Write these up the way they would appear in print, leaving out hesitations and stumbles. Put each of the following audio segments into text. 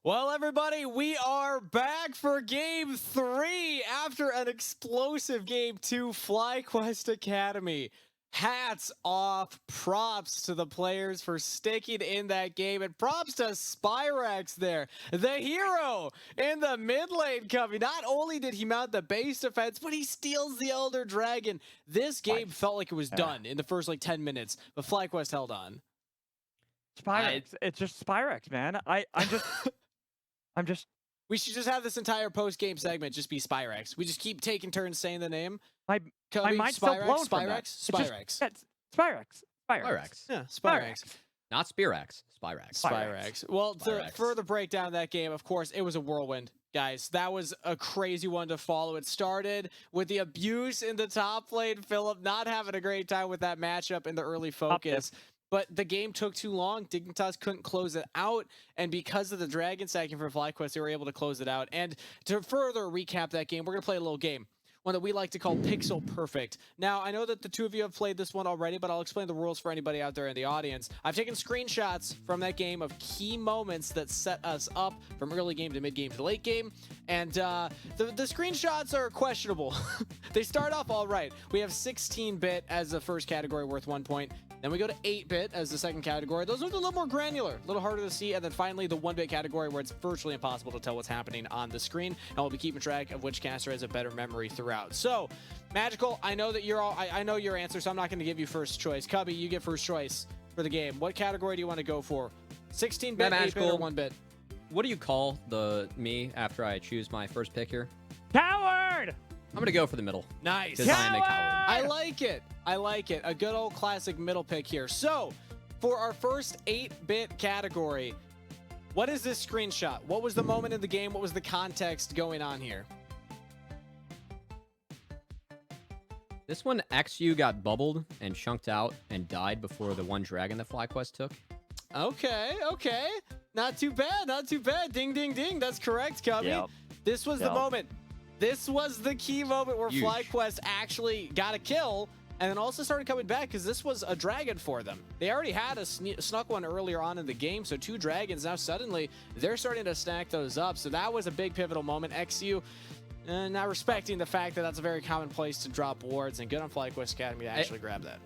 Well, everybody, we are back for Game 3 after an explosive Game 2 FlyQuest Academy. Hats off, props to the players for sticking in that game, and props to Spyrex there, the hero in the mid lane coming. Not only did he mount the base defense, but he steals the Elder Dragon. This game felt like it was done in the first 10 minutes, but FlyQuest held on. Spyrex, it's just Spyrex, man. I'm just. We should just have this entire post-game segment just be Spyrex. We just keep taking turns saying the name. My mind's so blown from that. Spyrex. Spyrex. Yeah, Spyrex. Not Spearex. Spyrex. Well, to further break down that game, of course, it was a whirlwind, guys. That was a crazy one to follow. It started with the abuse in the top lane. Philip not having a great time with that matchup in the early focus. But the game took too long. Dignitas couldn't close it out. And because of the Dragon stacking for FlyQuest, they were able to close it out. And to further recap that game, we're going to play a little game. One that we like to call Pixel Perfect. Now, I know that the two of you have played this one already, but I'll explain the rules for anybody out there in the audience. I've taken screenshots from that game of key moments that set us up from early game to mid game to late game. And the screenshots are questionable. They start off all right. We have 16-bit as the first category worth 1 point. Then we go to 8-bit as the second category. Those are a little more granular, a little harder to see. And then finally, the 1-bit category where it's virtually impossible to tell what's happening on the screen. And we'll be keeping track of which caster has a better memory throughout. So, Magical, I know that I know your answer, so I'm not going to give you first choice. Cubby, you get first choice for the game. What category do you want to go for? 16-bit, 8-bit, or 1-bit? What do you call me after I choose my first pick here? Coward! I'm going to go for the middle. Nice. Because I am a coward. I like it. I like it. A good old classic middle pick here. So, for our first 8-bit category, what is this screenshot? What was the moment in the game? What was the context going on here? This one, XU got bubbled and chunked out and died before the one dragon that FlyQuest took. Okay. Not too bad. Not too bad. Ding, ding, ding. That's correct, Cubby. Yep. This was the moment. This was the key moment where FlyQuest actually got a kill and then also started coming back because this was a dragon for them. They already had a snuck one earlier on in the game, so 2 dragons. Now suddenly they're starting to stack those up. So that was a big pivotal moment. XU not respecting the fact that that's a very common place to drop wards, and good on FlyQuest Academy to actually grab that.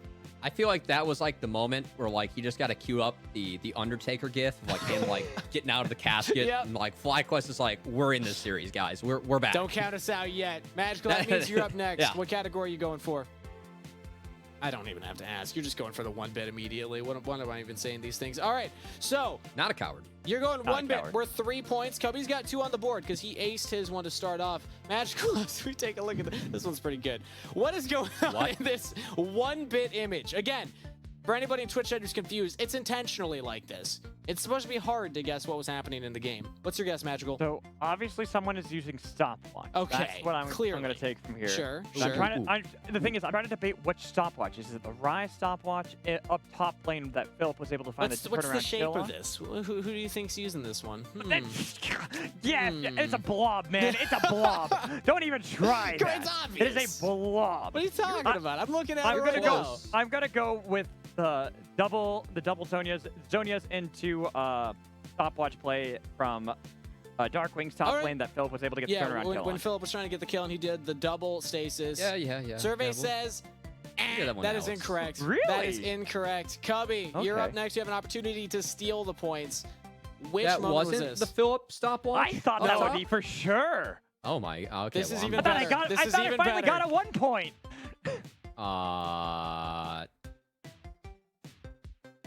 I feel like that was like the moment where you just got to queue up the Undertaker gif of him getting out of the casket. Yep. And FlyQuest is like, we're in this series, guys. We're back. Don't count us out yet. Magical, that means you're up next. Yeah. What category are you going for? I don't even have to ask. You're just going for the 1-bit immediately. What am I even saying these things? All right, so Not a coward. you're going 1-bit. We're 3 points. Cubby's got 2 on the board because he aced his one to start off. Magical, as we take a look at this one's pretty good. What is going on in this 1-bit image? Again, for anybody in Twitch chat who's confused, it's intentionally like this. It's supposed to be hard to guess what was happening in the game. What's your guess, Magical? So obviously someone is using stopwatch. Okay, that's what I'm going to take from here. Sure. The thing is, I'm trying to debate which stopwatch. Is it the Rise stopwatch up top lane that Philip was able to find What's the shape of this? Who do you think's using this one? Yeah, it's a blob, man. It's a blob. Don't even try that. It's obvious. It is a blob. What are you talking about? I'm looking at it right now. I'm gonna go with the double Zonia's into stopwatch play from Darkwing's top lane that Philip was able to get the turnaround kill when on. Philip was trying to get the kill and he did the double stasis. Yeah. Survey says that is incorrect. Really? That is incorrect. Cubby, you're up next. You have an opportunity to steal the points. Which that moment wasn't was this? the Philip stopwatch? I thought that would be for sure. Oh my. Okay. This is well, even better. I thought I finally got a 1 point.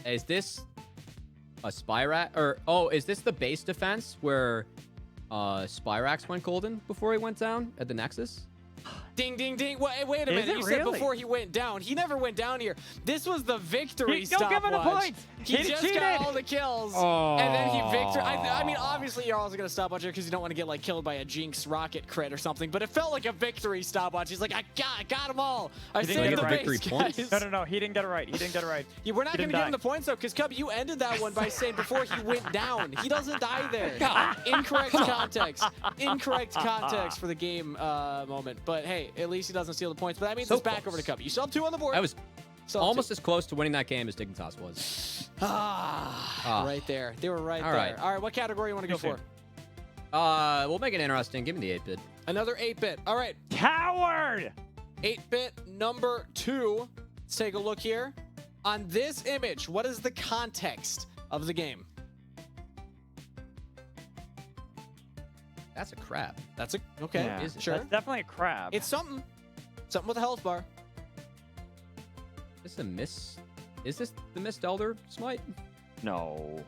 Is this a Spyrax? Is this the base defense where Spyrax went golden before he went down at the Nexus? Ding, ding, ding. Wait a minute. You said before he went down. He never went down here. This was the victory stopwatch. Don't give him the points. He just got all the kills. And then he victory. I mean, obviously, you're also going to stopwatch here because you don't want to get killed by a Jinx rocket crit or something. But it felt like a victory stopwatch. He's like, I got them all. I saved the base, guys. No. He didn't get it right. Yeah, we're not going to give him the points, though, because, Cub, you ended that one by saying before he went down. He doesn't die there. Incorrect context. Incorrect context for the game moment. But, hey, at least he doesn't steal the points. But that means it's back over to Cubby. You still have 2 on the board. I was almost as close to winning that game as Dignitas was. Right there. They were right there. Right. All right, what category you want to go for? We'll make it interesting. Give me the 8-bit. Another 8-bit. All right. Coward! 8-bit number 2. Let's take a look here. On this image, what is the context of the game? That's a crab. That's a okay. Yeah, Sure. That's definitely a crab. It's something. Something with a health bar. This is a miss. Is this the Mist Elder Smite? no.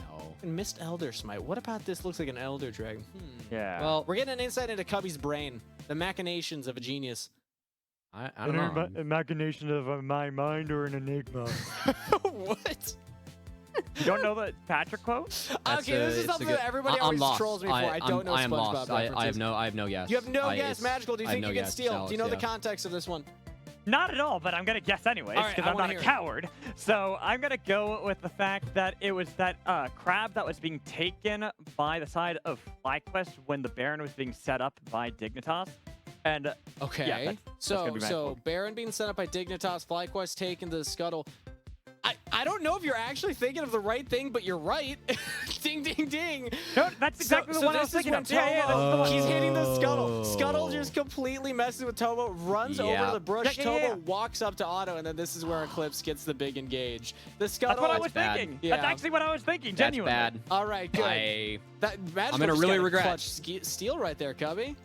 No. Mist Elder Smite. What about this? Looks like an Elder Dragon. Yeah. Well, We're getting an insight into Cubby's brain. The machinations of a genius. I don't know. Imagination of my mind or an enigma. What? You don't know the Patrick quote? Okay, this is something that everybody I'm always lost. trolls me for. I don't know I am SpongeBob lost. references. I have no guess. You have no guess. Magical. Do you I have think no you can guess. steal? Alex, Do you know the yeah. context of this one? Not at all, but I'm going to guess anyways All right, because I I'm wanna not a hear it. coward. So I'm going to go with the fact that it was that crab that was being taken by the side of FlyQuest when the Baron was being set up by Dignitas. And Okay. yeah, that's gonna be my so vote. Baron being set up by Dignitas, FlyQuest taking the scuttle. I don't know if you're actually thinking of the right thing, but you're right. Ding, ding, ding. No, that's exactly the one I was this is thinking when of. Yeah, yeah, Tomo, this is the one. he's hitting the scuttle. Oh. Scuttle just completely messes with Tomo, runs over Yeah. to the bush. Yeah, Tomo yeah. walks up to Otto, and then this is where Eclipse gets the big engage. The That's scuttle. what I was bad. thinking. Yeah. That's actually what I was thinking, That's genuinely. bad. All right, good. I'm Magical gonna just really got a regret. clutch steal right there, Cubby.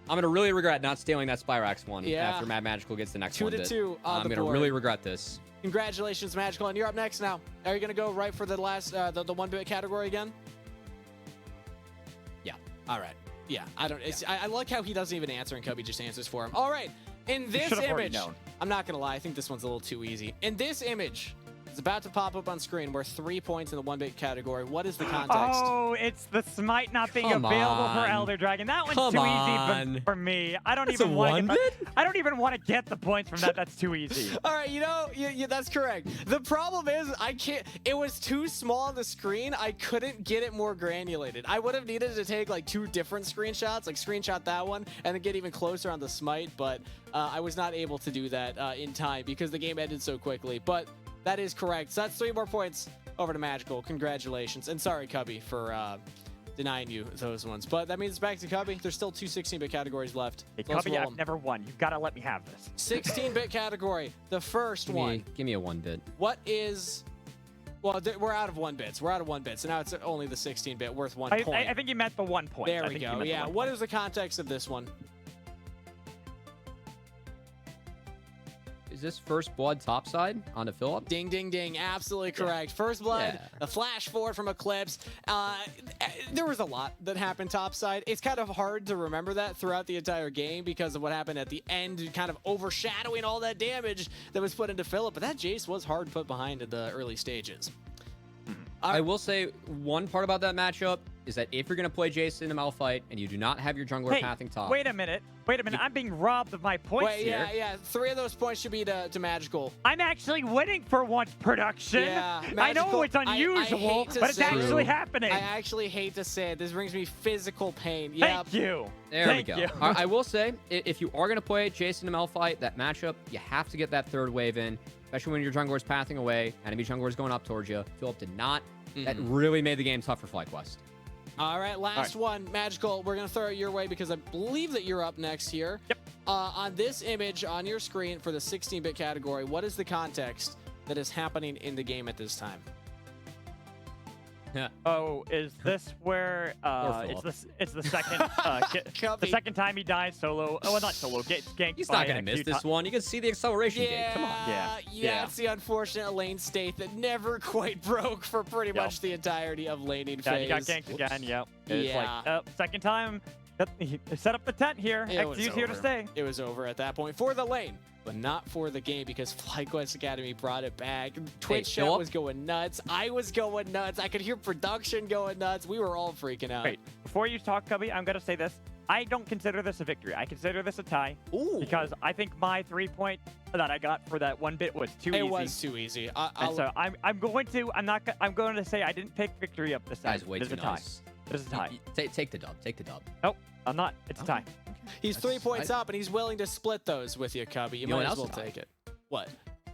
gonna really regret not stealing that Spyrax one Yeah. after Mad Magical gets the next 2 one. to bit. 2 on I'm the gonna board. really regret this. Congratulations, Magical, and you're up next now. Are you gonna go right for the last the 1-bit category again? Yeah. All right. Yeah. I don't. It's, I like how he doesn't even answer and Cubby just answers for him. All right. In this should've already image, known. I'm not gonna lie. I think this one's a little too easy. In this image, it's about to pop up on screen. We're 3 points in the 1-bit category. What is the context? Oh, it's the Smite not being Come available for on. Elder Dragon. That one's Come too on. easy for me. I don't That's even a want to. 1-bit? I don't even want to get the points from that. That's too easy. All right, you know, that's correct. The problem is I can't. It was too small on the screen. I couldn't get it more granulated. I would have needed to take like 2 different screenshots, like screenshot that one and then get even closer on the Smite. But I was not able to do that in time because the game ended so quickly. But that is correct. So that's 3 more points over to Magical. Congratulations. And sorry, Cubby, for denying you those ones. But that means it's back to Cubby. There's still 2 16-bit categories left. Hey, So let's Cubby, roll I've 'em. never won. You've got to let me have this. 16-bit category. The first one. Give me a 1-bit. What is... Well, we're out of 1-bits. We're out of 1-bits. So now it's only the 16-bit worth 1 point. I think you meant the 1 point. There I we think you go. meant the Yeah. 1 What point. is the context of this one? Is this first blood topside on the fill-up? Ding, ding, ding. Absolutely correct. First blood, Yeah. the flash forward from Eclipse. There was a lot that happened topside. It's kind of hard to remember that throughout the entire game because of what happened at the end, kind of overshadowing all that damage that was put into Philip. But that Jace was hard put behind in the early stages. I will say one part about that matchup is that if you're going to play Jason in a Malphite and you do not have your jungler Hey, pathing top, wait a minute. Wait a minute. I'm being robbed of my points Wait, here. yeah. 3 of those points should be to Magical. I'm actually winning for once production. Yeah, I know Magical- it's I unusual, hate to but it's say- actually True. happening. I actually hate to say it. This brings me physical pain. Yep. Thank you. there Thank we go. you. I will say, if you are going to play Jason in a Malphite, that matchup, you have to get that 3rd wave in, especially when your jungler is pathing away, enemy jungler is going up towards you. Philip did not. That really made the game tough for FlyQuest. All right, last one, Magical. We're going to throw it your way because I believe that you're up next here. Yep. On this image on your screen for the 16-bit category, what is the context that is happening in the game at this time? Oh, is this where it's the second the Cubby. second time he dies solo? Oh, well, not solo. Get ganked. He's by not going to a miss few this one. You can see the acceleration gate. Come on. Yeah. That's the unfortunate lane state that never quite broke for pretty Yep. much the entirety of laning Yeah, phase. he got ganked again. Yep. It's Yeah. like second time. He set up the tent here. It was XU's here to over. stay. It was over at that point for the lane, but not for the game because FlyQuest Academy brought it back. Twitch chat Philip? was going nuts. I was going nuts. I could hear production going nuts. We were all freaking out. Wait, before you talk, Cubby, I'm gonna say this. I don't consider this a victory. I consider this a tie. Ooh. Because I think my 3-point that I got for that 1-bit was too easy. It was too easy. And so I'm going to say I didn't pick victory up this time. Guys, way This too is a tie. nice. This is a tie. Take the dub. Take the dub. Nope, I'm not. It's a tie. He's 3 points up, and he's willing to split those with you, Cubby. You know might what as well else is take it. What?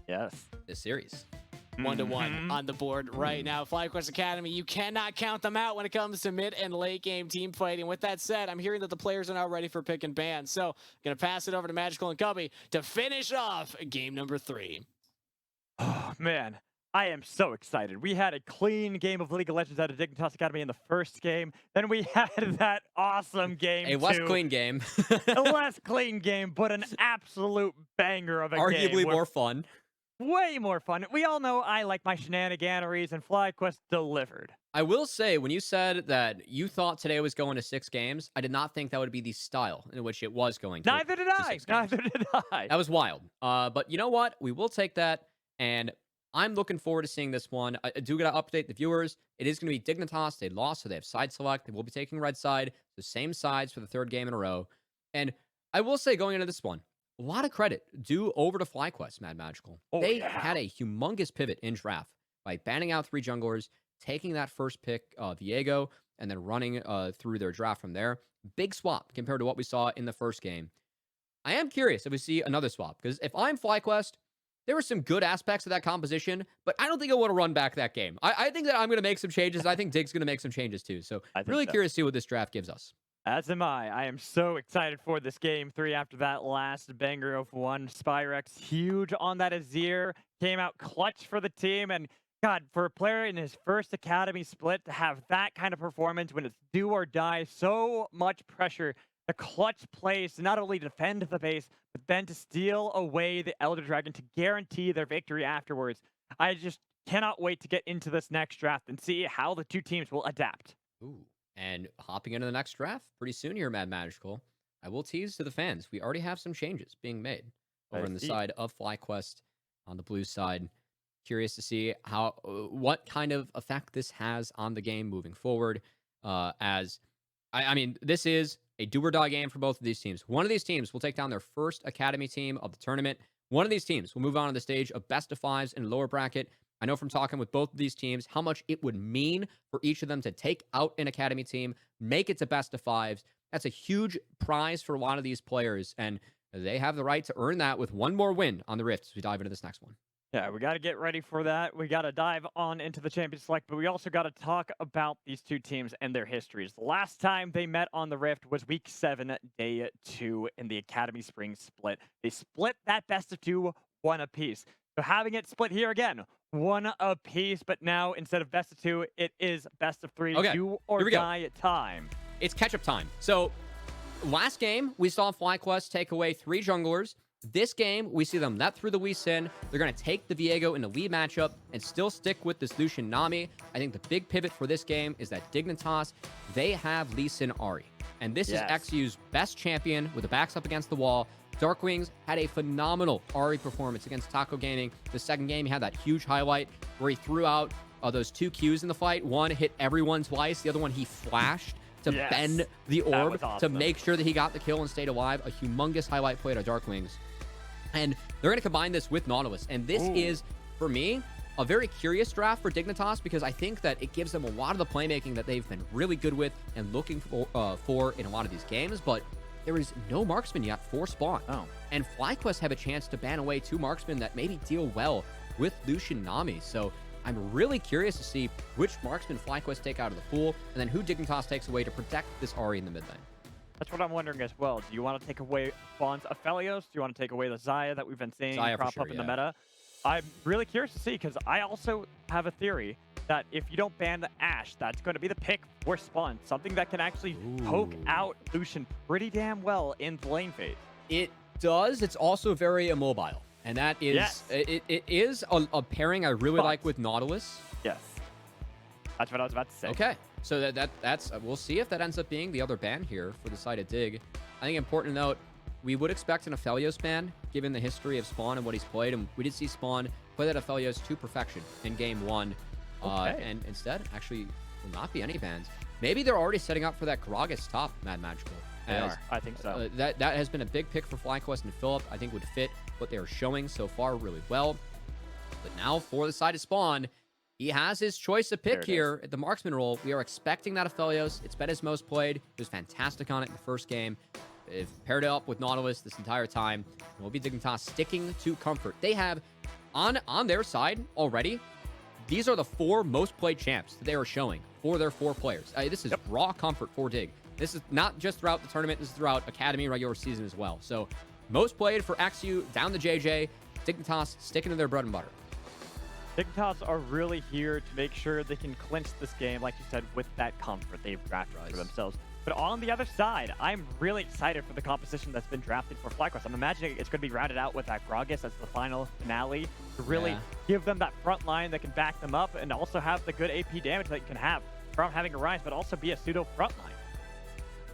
Yes. This series. 1-1 on the board right now. FlyQuest Academy, you cannot count them out when it comes to mid and late game team fighting. With that said, I'm hearing that the players are now ready for pick and ban. So I'm going to pass it over to Magical and Cubby to finish off game number 3. Oh, man. I am so excited. We had a clean game of League of Legends out of Dignitas Academy in the first game. Then we had that awesome game. A less clean game. A less clean game, but an absolute banger of a game. Arguably more fun. Way more fun. We all know I like my shenaniganeries, and FlyQuest delivered. I will say, when you said that you thought today was going to 6 games, I did not think that would be the style in which it was going to. Neither did I. Neither did I. That was wild. But you know what? We will take that, and I'm looking forward to seeing this one. I do got to update the viewers. It is going to be Dignitas. They lost, so they have side select. They will be taking red side, the same sides for the 3rd game in a row. And I will say, going into this one, a lot of credit due over to FlyQuest, Mad Magical. They had a humongous pivot in draft by banning out 3 junglers, taking that first pick, Viego, and then running through their draft from there. Big swap compared to what we saw in the first game. I am curious if we see another swap, because if I'm FlyQuest, there were some good aspects of that composition, but I don't think I want to run back that game. I think that I'm going to make some changes. I think Dig's going to make some changes too. So really curious to see what this draft gives us. As am I. I am so excited for this game 3 after that last banger of one. Spyrex, huge on that Azir, came out clutch for the team. And God, for a player in his first Academy split to have that kind of performance when it's do or die, so much pressure, the clutch plays to not only defend the base, but then to steal away the Elder Dragon to guarantee their victory afterwards. I just cannot wait to get into this next draft and see how the 2 teams will adapt. Ooh. And hopping into the next draft pretty soon here, Mad Magical, I will tease to the fans. We already have some changes being made over on the side of FlyQuest on the blue side. Curious to see how what kind of effect this has on the game moving forward. I mean, this is a do-or-die game for both of these teams. One of these teams will take down their first Academy team of the tournament. One of these teams will move on to the stage of best of 5s in lower bracket. I know from talking with both of these teams how much it would mean for each of them to take out an Academy team, make it to best of 5s. That's a huge prize for a lot of these players, and they have the right to earn that with one more win on the Rift as we dive into this next one. Yeah, we got to get ready for that. We got to dive on into the Champions Select, but we also got to talk about these 2 teams and their histories. The last time they met on the Rift was Week 7, Day 2 in the Academy Spring Split. They split that best of 2, 1 apiece. So having it split here again, 1 apiece, but now instead of best of 2, it is best of 3. Okay, do or die time. It's catch-up time. So last game, we saw FlyQuest take away 3 junglers. This game, we see them net through the Lee Sin. They're going to take the Viego in the Lee matchup and still stick with this Lucian Nami. I think the big pivot for this game is that Dignitas, they have Lee Sin Ahri. And this is XU's best champion with the backs up against the wall. Darkwings had a phenomenal Ahri performance against Taco Gaming. The second game, he had that huge highlight where he threw out those 2 Qs in the fight. One hit everyone twice. The other one, he flashed to bend the orb to make sure that he got the kill and stayed alive. A humongous highlight play to Darkwings. And they're going to combine this with Nautilus. And this is, for me, a very curious draft for Dignitas because I think that it gives them a lot of the playmaking that they've been really good with and looking for in a lot of these games. But there is no marksman yet for spawn. And FlyQuest have a chance to ban away 2 marksmen that maybe deal well with Lucian Nami. So I'm really curious to see which marksman FlyQuest take out of the pool and then who Dignitas takes away to protect this Ahri in the mid lane. That's what I'm wondering as well. Do you want to take away Spawn's Aphelios? Do you want to take away the Xayah that we've been seeing crop up in the meta? I'm really curious to see because I also have a theory that if you don't ban the Ashe, that's going to be the pick for Spawn. Something that can actually poke out Lucian pretty damn well in the lane phase. It does. It's also very immobile. And that is, it is a pairing I really like with Nautilus. Yes. That's what I was about to say. Okay. So that's we'll see if that ends up being the other ban here for the side of Dig. I think important to note, we would expect an Aphelios ban, given the history of Spawn and what he's played. And we did see Spawn play that Aphelios to perfection in game 1. And instead, actually, will not be any bans. Maybe they're already setting up for that Gragas top, Mad Magical. They are. I think so. That has been a big pick for FlyQuest and Philip. I think would fit what they are showing so far really well. But now for the side of Spawn, he has his choice of pick here at the marksman role. We are expecting that Aphelios. It's been his most played. He was fantastic on it in the first game. They've paired it up with Nautilus this entire time. And will be Dignitas sticking to comfort. They have on their side already, these are the 4 most played champs that they are showing for their 4 players. This is raw comfort for Dig. This is not just throughout the tournament. This is throughout Academy regular season as well. So most played for XU, down to JJ, Dignitas sticking to their bread and butter. Dignitas are really here to make sure they can clinch this game, like you said, with that comfort they've drafted for themselves. But on the other side, I'm really excited for the composition that's been drafted for FlyQuest. I'm imagining it's going to be rounded out with that Gragas as the final finale to really give them that front line that can back them up and also have the good AP damage that you can have from having a Rise, but also be a pseudo front line.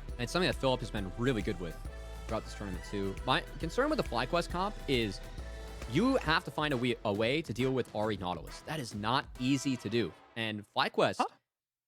And it's something that Philip has been really good with throughout this tournament too. My concern with the FlyQuest comp is you have to find a way to deal with Ahri Nautilus. That is not easy to do. And FlyQuest,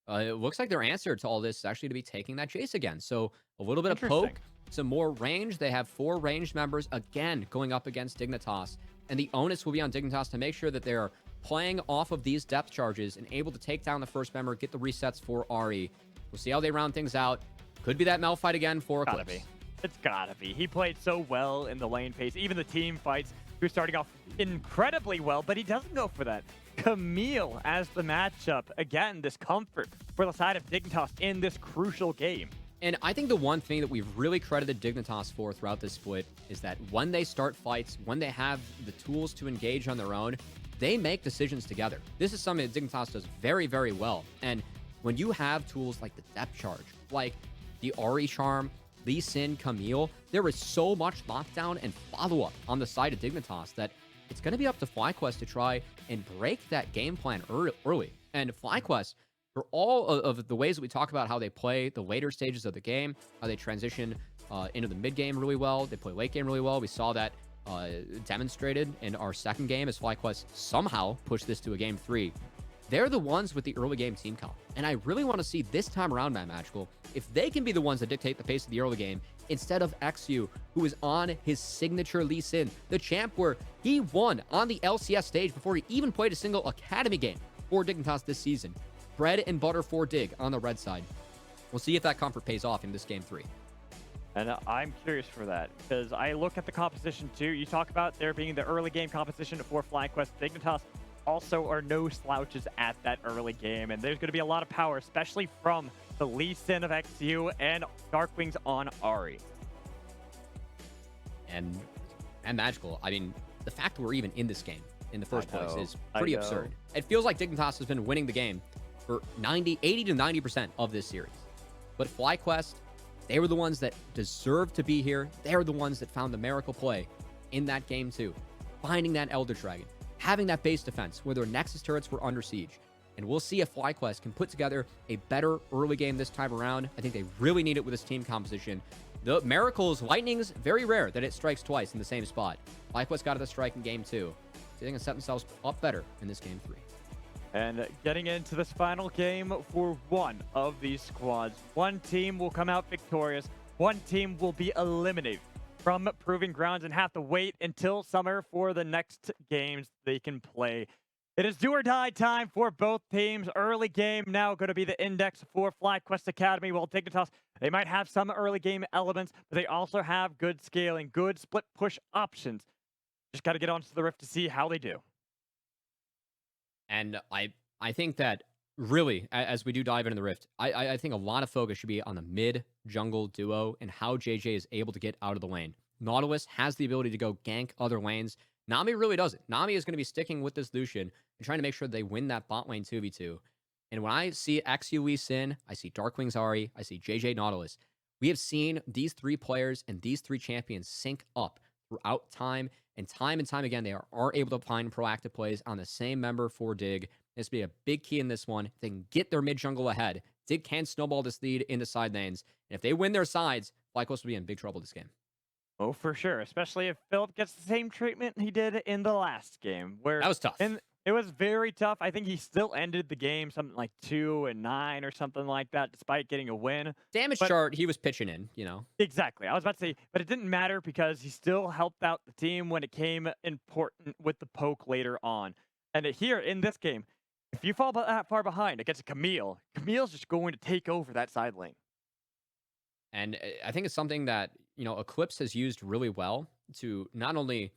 it looks like their answer to all this is actually to be taking that Jace again. So a little bit of poke, some more range. They have 4 ranged members, again, going up against Dignitas. And the onus will be on Dignitas to make sure that they're playing off of these depth charges and able to take down the first member, get the resets for Ahri. We'll see how they round things out. Could be that Mel fight again for Eclipse. It's gotta be. He played so well in the lane phase. Even the team fights, he was starting off incredibly well, but he doesn't go for that. Camille as the matchup. Again, this comfort for the side of Dignitas in this crucial game. And I think the one thing that we've really credited Dignitas for throughout this split is that when they start fights, when they have the tools to engage on their own, they make decisions together. This is something that Dignitas does very, very well. And when you have tools like the depth charge, like the Ahri Charm, Lee Sin, Camille, there is so much lockdown and follow-up on the side of Dignitas that it's going to be up to FlyQuest to try and break that game plan early. And FlyQuest, for all of the ways that we talk about how they play the later stages of the game, how they transition into the mid game really well, they play late game really well. We saw that demonstrated in our second game as FlyQuest somehow pushed this to a game 3. They're the ones with the early game team comp. And I really want to see this time around, Matt Magical, if they can be the ones that dictate the pace of the early game instead of XU, who is on his signature Lee Sin, the champ where he won on the LCS stage before he even played a single Academy game for Dignitas this season. Bread and butter for Dig on the red side. We'll see if that comfort pays off in this game 3. And I'm curious for that, because I look at the composition too. You talk about there being the early game composition for FlyQuest. Dignitas also are no slouches at that early game, and there's going to be a lot of power, especially from the Lee Sin of XU and Darkwings on Ahri. And Magical, I mean, the fact that we're even in this game in the first place is pretty absurd. It feels like Dignitas has been winning the game for 80 to 90% of this series. But FlyQuest, they were the ones that deserved to be here. They were the ones that found the miracle play in that game too. Finding that Elder Dragon, having that base defense where their Nexus turrets were under siege. And we'll see if FlyQuest can put together a better early game this time around. I think they really need it with this team composition. The Miracle's Lightning's very rare that it strikes twice in the same spot. FlyQuest got it to strike in game 2. So they can set themselves up better in this game 3. And getting into this final game for one of these squads. One team will come out victorious. One team will be eliminated from Proving Grounds and have to wait until summer for the next games they can play. It is do or die time for both teams. Early game now going to be the index for FlyQuest Academy. While Dignitas, they might have some early game elements, but they also have good scaling, good split push options. Just got to get onto the Rift to see how they do. And I think that really, as we do dive into the Rift, I think a lot of focus should be on the mid-jungle duo and how JJ is able to get out of the lane. Nautilus has the ability to go gank other lanes. Nami really doesn't. Nami is going to be sticking with this Lucian and trying to make sure they win that bot lane 2v2. And when I see XUE Sin, I see Darkwings Ahri, I see JJ Nautilus. We have seen these 3 players and these 3 champions sync up throughout time and time again, they are able to find proactive plays on the same member for Dig. This will be a big key in this one. If they can get their mid-jungle ahead, Dig can snowball this lead into side lanes. And if they win their sides, FlyQuest will be in big trouble this game. Oh, for sure. Especially if Philip gets the same treatment he did in the last game. Where that was tough. And it was very tough. I think he still ended the game something like 2-9 or something like that, despite getting a win. Damage chart, he was pitching in, you know. Exactly. I was about to say, but it didn't matter because he still helped out the team when it came important with the poke later on. And here in this game, if you fall that far behind against a Camille, Camille's just going to take over that side lane. And I think it's something that, you know, Eclipse has used really well to not only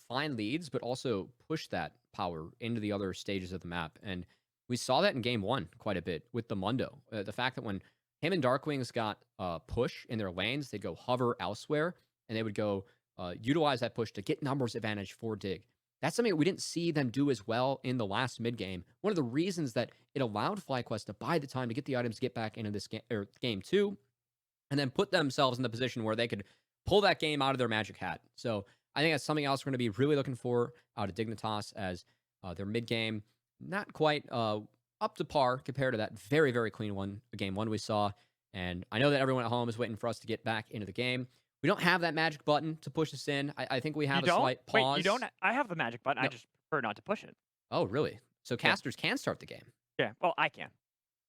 find leads, but also push that power into the other stages of the map. And we saw that in game 1 quite a bit with the Mundo. The fact that when him and Darkwings got push in their lanes, they'd go hover elsewhere, and they would go utilize that push to get numbers advantage for Dig. That's something that we didn't see them do as well in the last mid game. One of the reasons that it allowed FlyQuest to buy the time to get the items to get back into this game 2, and then put themselves in the position where they could pull that game out of their magic hat. So I think that's something else we're going to be really looking for out of Dignitas, as their mid game not quite up to par compared to that very, very clean game 1 we saw. And I know that everyone at home is waiting for us to get back into the game. We don't have that magic button to push us in. I think we have a slight pause. Wait, you don't? I have the magic button. No. I just prefer not to push it. Oh, really? So casters can start the game? Yeah, well, I can.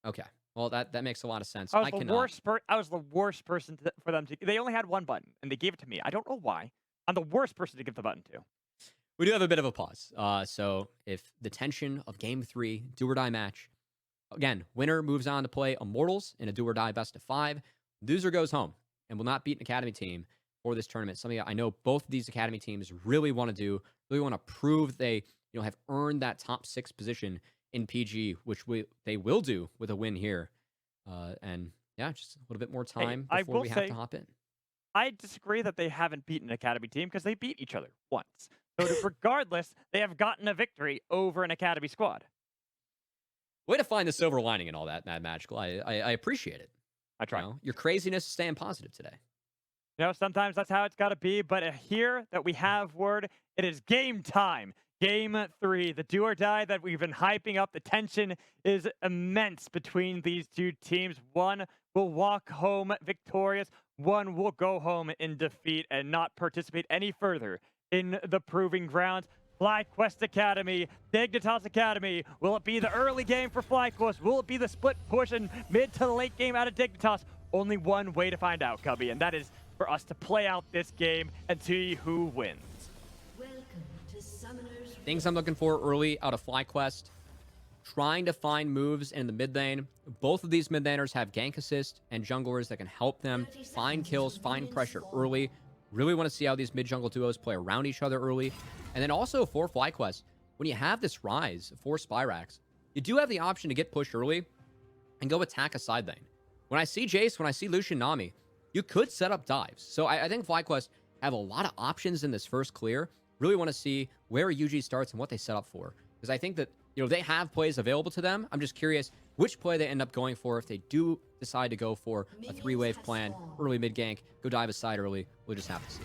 Okay. Well, that makes a lot of sense. I was the worst person for them to... They only had one button, and they gave it to me. I don't know why. I'm the worst person to give the button to. We do have a bit of a pause. So if the tension of Game 3, do-or-die match, again, winner moves on to play Immortals in a do-or-die best-of-5. Loser goes home and will not beat an Academy team for this tournament. Something that I know both of these Academy teams really want to do, really want to prove they have earned that top 6 position in PG, which they will do with a win here. And yeah, just a little bit more time before we have to hop in. I disagree that they haven't beaten an Academy team, because they beat each other once. So regardless, they have gotten a victory over an Academy squad. Way to find the silver lining in all that, Mad Magical. I appreciate it. I try. Your craziness is staying positive today. Sometimes that's how it's got to be. But here that we have word, it is game time. Game 3, the do-or-die that we've been hyping up. The tension is immense between these two teams. One will walk home victorious. One will go home in defeat and not participate any further in the proving grounds. FlyQuest Academy, Dignitas Academy. Will it be the early game for FlyQuest? Will it be the split push and mid to late game out of Dignitas? Only one way to find out, Cubby, and that is for us to play out this game and see who wins. Things I'm looking for early out of FlyQuest, trying to find moves in the mid lane. Both of these mid laners have gank assist and junglers that can help them find kills, find pressure early. Really want to see how these mid jungle duos play around each other early. And then also for FlyQuest, when you have this rise for Spyrax, you do have the option to get pushed early and go attack a side lane. When I see Jace, when I see Lucian Nami, you could set up dives. So I think FlyQuest have a lot of options in this first clear. Really want to see where UG starts and what they set up for. Because I think that, they have plays available to them. I'm just curious which play they end up going for if they do decide to go for a 3-wave plan, early mid gank, go dive a side early. We'll just have to see.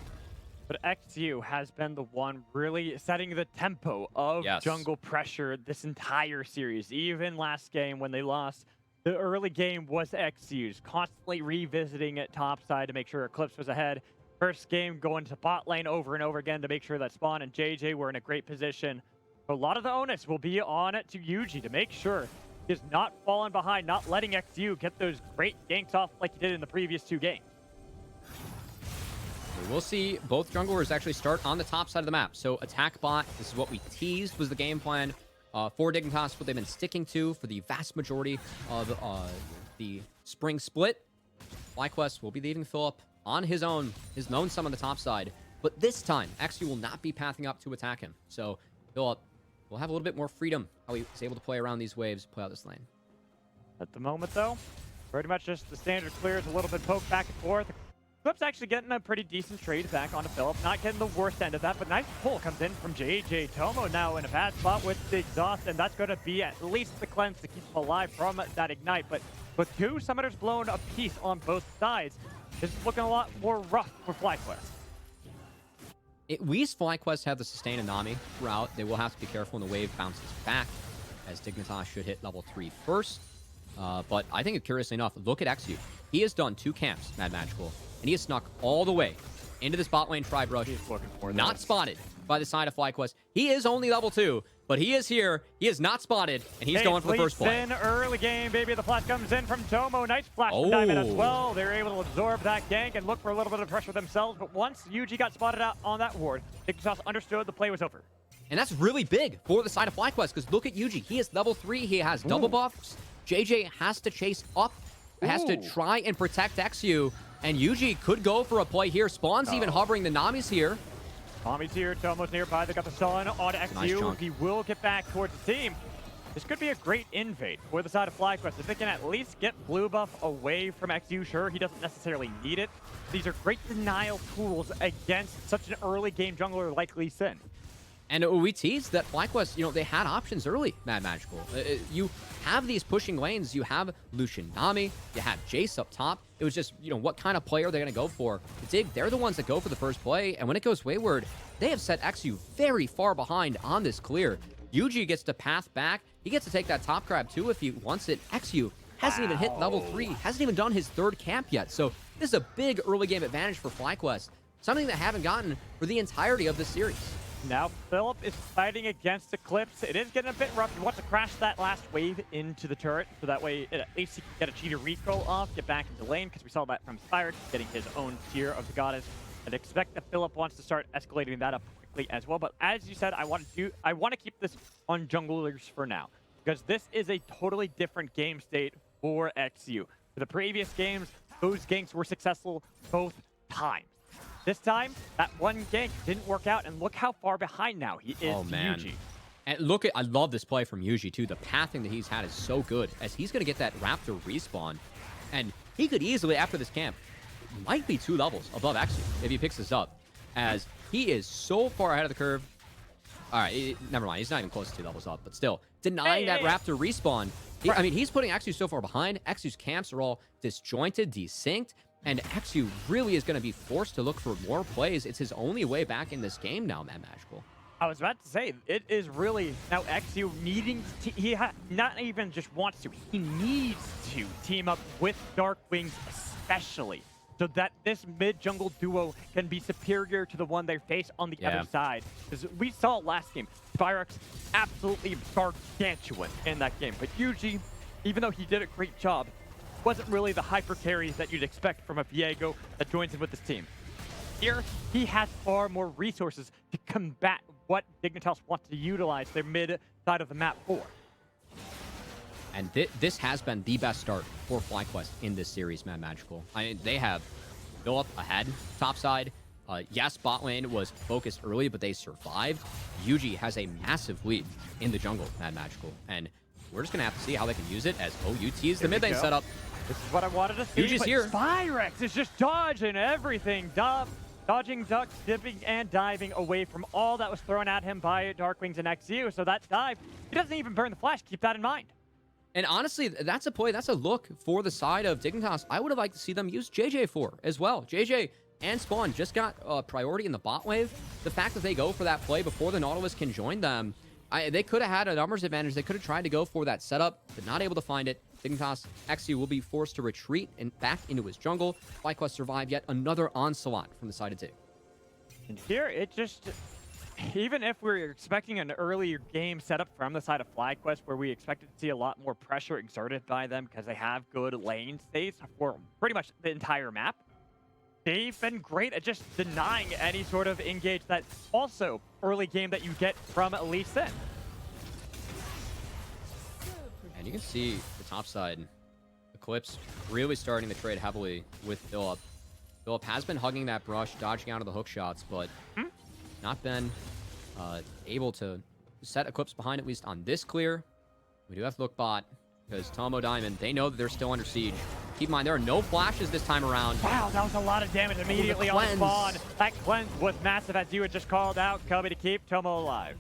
But XU has been the one really setting the tempo of jungle pressure this entire series. Even last game when they lost, the early game was XU's, constantly revisiting it topside to make sure Eclipse was ahead. First game going to bot lane over and over again to make sure that Spawn and JJ were in a great position. A lot of the onus will be on it to Yuji to make sure he's not falling behind, not letting XU get those great ganks off like he did in the previous 2 games. We'll see both junglers actually start on the top side of the map. So attack bot, this is what we teased was the game plan for Dignitas, what they've been sticking to for the vast majority of the spring split. FlyQuest will be leaving Philip on his own sum on the top side. But this time, XU will not be pathing up to attack him. So Philip will have a little bit more freedom how he's able to play around these waves, play out this lane. At the moment, though, pretty much just the standard clears, a little bit poke back and forth. Flip's actually getting a pretty decent trade back onto Philip. Not getting the worst end of that, but nice pull comes in from JJ. Tomo now in a bad spot with the exhaust, and that's going to be at least the cleanse to keep him alive from that ignite. But with 2 summoners blown a piece on both sides, it's looking a lot more rough for FlyQuest. At least FlyQuest have the sustain of Nami throughout. They will have to be careful when the wave bounces back, as Dignitas should hit level 3 first. But I think, curiously enough, look at XU. He has done 2 camps, Mad Magical, and he has snuck all the way into this bot lane tribe rush. He's looking for not spotted by the side of FlyQuest. He is only level 2, but he is here. He is not spotted, and he's going for the first play. In early game, baby. The flash comes in from Tomo. Nice flash from Diamond as well. They're able to absorb that gank and look for a little bit of pressure themselves. But once UG got spotted out on that ward, Dignitas understood the play was over. And that's really big for the side of FlyQuest, because look at UG. He is level 3. He has double buffs. JJ has to chase up, has to try and protect XU, and UG could go for a play here. Spawn's even hovering the Nami's here. Tommy's here, Tomo's nearby, they got the Sun on XU. chunk. He will get back towards the team. This could be a great invade for the side of FlyQuest. If they can at least get blue buff away from XU, sure, he doesn't necessarily need it. These are great denial tools against such an early game jungler like Lee Sin. And we teased that FlyQuest, you know, they had options early, Mad Magical. You have these pushing lanes. You have Lucian Nami. You have Jace up top. It was just, you know, what kind of play are they going to go for? Dig, they're the ones that go for the first play. And when it goes wayward, they have set XU very far behind on this clear. Yuji gets to path back. He gets to take that top grab too if he wants it. XU hasn't even hit level 3. Hasn't even done his 3rd camp yet. So this is a big early game advantage for FlyQuest. Something they haven't gotten for the entirety of this series. Now Philip is fighting against Eclipse. It is getting a bit rough. He wants to crash that last wave into the turret, so that way at least he can get a cheater recall off, get back into lane, because we saw that from Spyrex getting his own tier of the goddess. I'd expect that Philip wants to start escalating that up quickly as well. But as you said, I want to keep this on junglers for now, because this is a totally different game state for XU. For the previous games, those ganks were successful both times. This time, that one gank didn't work out, and look how far behind now he is to Yuji. And look at, I love this play from Yuji too. The pathing that he's had is so good, as he's going to get that Raptor respawn. And he could easily, after this camp, might be 2 levels above XU if he picks this up, as he is so far ahead of the curve. All right, never mind. He's not even close to 2 levels up, but still, denying that Raptor respawn. I mean, he's putting XU so far behind. XU's camps are all disjointed, desynced. And XU really is going to be forced to look for more plays. It's his only way back in this game now, Mad Magical. I was about to say, it is really now XU needing to, not even just wants to, he needs to team up with Darkwings especially, so that this mid-jungle duo can be superior to the one they face on the other side. Because we saw last game, Spyrex absolutely gargantuan in that game. But Yuji, even though he did a great job, wasn't really the hyper carry that you'd expect from a Viego that joins in with this team. Here, he has far more resources to combat what Dignitas wants to utilize their mid side of the map for. And this has been the best start for FlyQuest in this series, Mad Magical. I mean, they have Philip ahead, top side. Yes, bot lane was focused early, but they survived. Yuji has a massive lead in the jungle, Mad Magical. And we're just going to have to see how they can use it, as OUT is the mid lane setup. This is what I wanted to see. Yuji's here. Spyrex is just dodging everything. Dodging, duck, dipping, and diving away from all that was thrown at him by Darkwings and XU. So that dive, he doesn't even burn the flash. Keep that in mind. And honestly, that's a play, that's a look for the side of Dignitas. I would have liked to see them use JJ for as well. JJ and Spawn just got priority in the bot wave. The fact that they go for that play before the Nautilus can join them, they could have had a numbers advantage. They could have tried to go for that setup, but not able to find it. Dignitas XU will be forced to retreat and back into his jungle. FlyQuest survive yet another onslaught from the side of Dig. And here, it just, even if we're expecting an earlier game setup from the side of FlyQuest, where we expected to see a lot more pressure exerted by them because they have good lane states for pretty much the entire map, they've been great at just denying any sort of engage that also early game that you get from Lee Sin. And you can see the top side, Eclipse really starting to trade heavily with Philip. Philip has been hugging that brush, dodging out of the hook shots, but not been able to set Eclipse behind, at least on this clear. We do have to look bot, because Tomo Diamond, they know that they're still under siege. Keep in mind, there are no flashes this time around. Wow, that was a lot of damage immediately on spawn. That cleanse was massive, as you had just called out. Kobe to keep Tomo alive.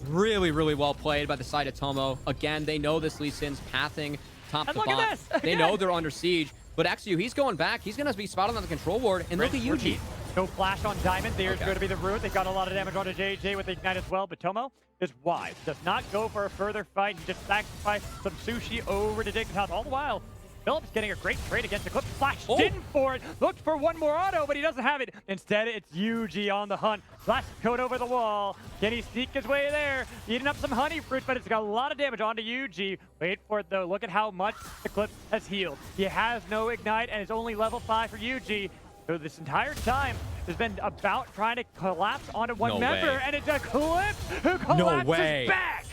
Really, really well played by the side of Tomo. Again, they know this Lee Sin's pathing top to bot. Look at this! They know they're under siege. But XU, he's going back. He's going to be spotted on the control board. And look at Yuji. No flash on Diamond. There's going to be the root. They got a lot of damage onto JJ with the Ignite as well. But Tomo is wise. Does not go for a further fight. He just sacrificed some sushi over to Dignitas. All the while, Philip's getting a great trade against Eclipse. Flash in for it. Looked for one more auto, but he doesn't have it. Instead, it's Yuji on the hunt. Flash code over the wall. Can he sneak his way there? Eating up some honey fruit, but it's got a lot of damage onto Yuji. Wait for it, though. Look at how much Eclipse has healed. He has no Ignite, and it's only level 5 for Yuji. So this entire time, there's been about trying to collapse onto one member, and it's Eclipse who collapses back.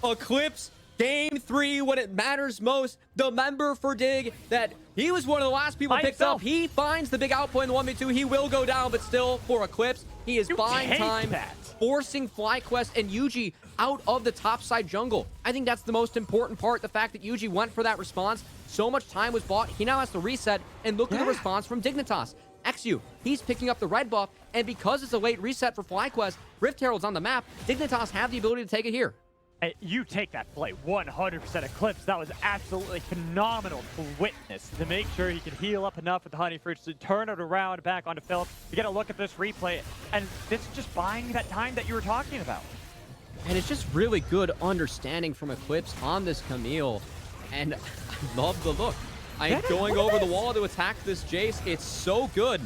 Eclipse Game 3, when it matters most, the member for Dig that he was one of the last people picked up. He finds the big outplay in the 1v2. He will go down, but still, for Eclipse, he is buying time, forcing FlyQuest and Yuji out of the top side jungle. I think that's the most important part, the fact that Yuji went for that response. So much time was bought. He now has to reset, and look at the response from Dignitas. XU, he's picking up the red buff, and because it's a late reset for FlyQuest, Rift Herald's on the map, Dignitas have the ability to take it here. Hey, you take that play 100% Eclipse. That was absolutely phenomenal to witness, to make sure he could heal up enough with the Honey Fruits to turn it around back onto Philip. You get a look at this replay, and this is just buying that time that you were talking about. And it's just really good understanding from Eclipse on this Camille, and I love the look. I am going over the wall to attack this Jace. It's so good.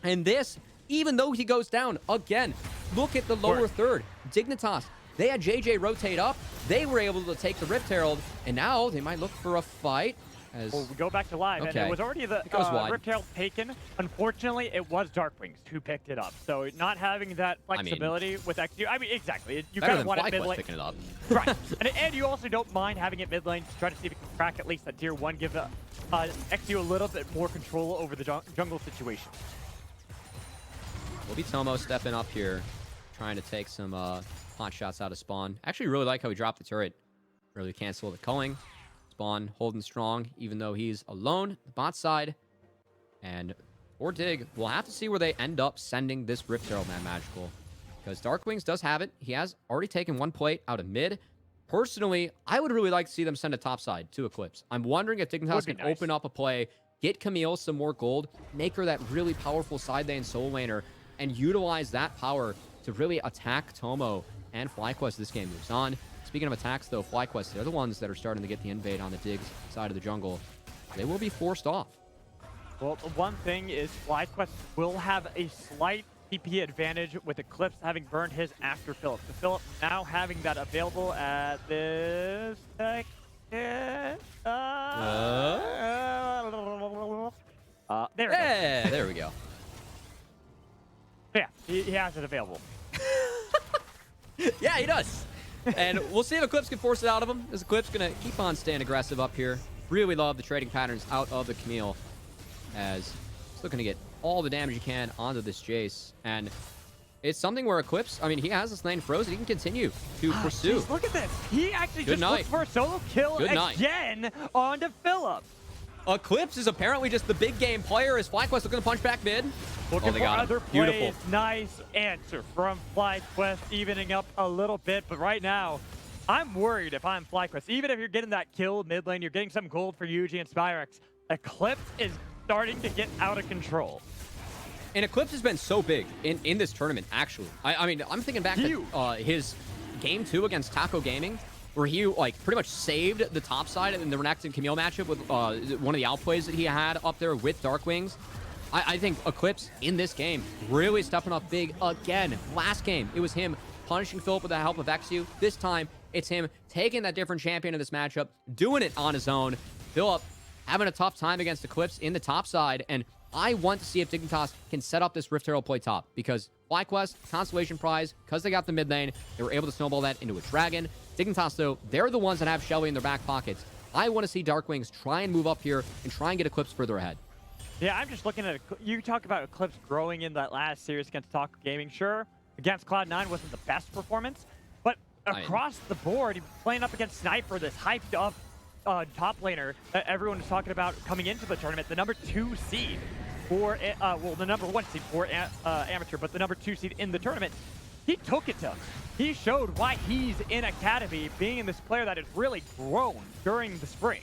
And this, even though he goes down, again, look at the lower third. Dignitas, they had JJ rotate up. They were able to take the Rift Herald, and now they might look for a fight. As... Well, we go back to live, and it was already the Rift Herald taken. Unfortunately, it was Darkwings who picked it up. So not having that flexibility with XU, I mean, exactly. You kind of want it mid lane. Picking it up. Right. and you also don't mind having it mid lane to try to see if you can crack at least that tier 1, give XU a little bit more control over the jungle situation. Will be Tomo stepping up here, trying to take some pot shots out of spawn. Actually, really like how he dropped the turret. Really cancel the culling. Spawn holding strong, even though he's alone. The bot side. And for Dig, we'll have to see where they end up sending this Rift Herald Man Magical. Because Darkwings does have it. He has already taken one plate out of mid. Personally, I would really like to see them send a top side to Eclipse. I'm wondering if Dignitas can open up a play, get Camille some more gold, make her that really powerful side lane soul laner, and utilize that power to really attack Tomo and FlyQuest as this game moves on. Speaking of attacks, though, FlyQuest, they're the ones that are starting to get the invade on the Dig's side of the jungle. They will be forced off. Well, the one thing is FlyQuest will have a slight TP advantage with Eclipse having burned his after Philip. So Philip now having that available at this second. There we go. There we go. Yeah, he has it available. Yeah, he does. And we'll see if Eclipse can force it out of him. Is Eclipse going to keep on staying aggressive up here? Really love the trading patterns out of the Camille, as he's looking to get all the damage he can onto this Jace. And it's something where Eclipse, I mean, he has this lane frozen. He can continue to pursue. Geez, look at this. He actually just looked for a solo kill again onto Philip. Eclipse is apparently just the big game player. Is FlyQuest looking to punch back mid? Looking for other plays. Nice answer from FlyQuest, evening up a little bit. But right now, I'm worried if I'm FlyQuest. Even if you're getting that kill mid lane, you're getting some gold for Yuji and Spyrex. Eclipse is starting to get out of control. And Eclipse has been so big in this tournament, actually. I mean, I'm thinking back to his game 2 against Taco Gaming, where he pretty much saved the top side in the Renekton and Camille matchup with one of the outplays that he had up there with Darkwings. I think Eclipse in this game really stepping up big again. Last game, it was him punishing Philip with the help of XU. This time, it's him taking that different champion in this matchup, doing it on his own. Philip having a tough time against Eclipse in the top side, and I want to see if Dignitas can set up this Rift Herald play top, because FlyQuest, Constellation Prize, because they got the mid lane, they were able to snowball that into a dragon. Dignitas, though, they're the ones that have Shelly in their back pockets. I want to see Darkwings try and move up here and try and get Eclipse further ahead. Yeah, I'm just looking at you talk about Eclipse growing in that last series against Taco Gaming. Sure, against Cloud9 wasn't the best performance, but across the board, playing up against Sniper, this hyped up top laner that everyone was talking about coming into the tournament, the number 2 seed for, well, the number 1 seed for Amateur, but the number 2 seed in the tournament. He took it to him. He showed why he's in Academy, being this player that has really grown during the spring.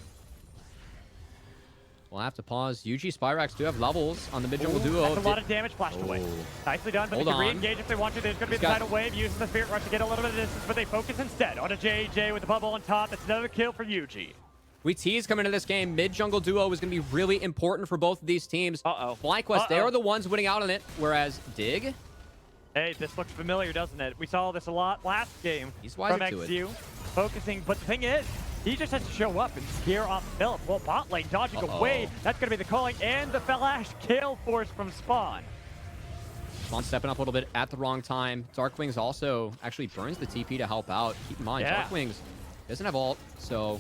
We'll have to pause. Yuji, Spyrex do have levels on the mid-jungle duo. That's a lot of damage flashed away. Nicely done, but they can re-engage if they want to. There's going to be the tidal wave, using the Spirit Rush to get a little bit of distance, but they focus instead on a JJ with the bubble on top. That's another kill for Yuji. We teased coming into this game, mid-jungle duo is going to be really important for both of these teams. FlyQuest, they are the ones winning out on it, whereas Dig... Hey, this looks familiar, doesn't it? We saw this a lot last game from XU. Focusing, but the thing is, he just has to show up and scare off Philip. Well, bot lane dodging away. That's going to be the calling and the flash kill force from Spawn. Spawn stepping up a little bit at the wrong time. Darkwings also actually burns the TP to help out. Keep in mind, Darkwings Doesn't have ult, so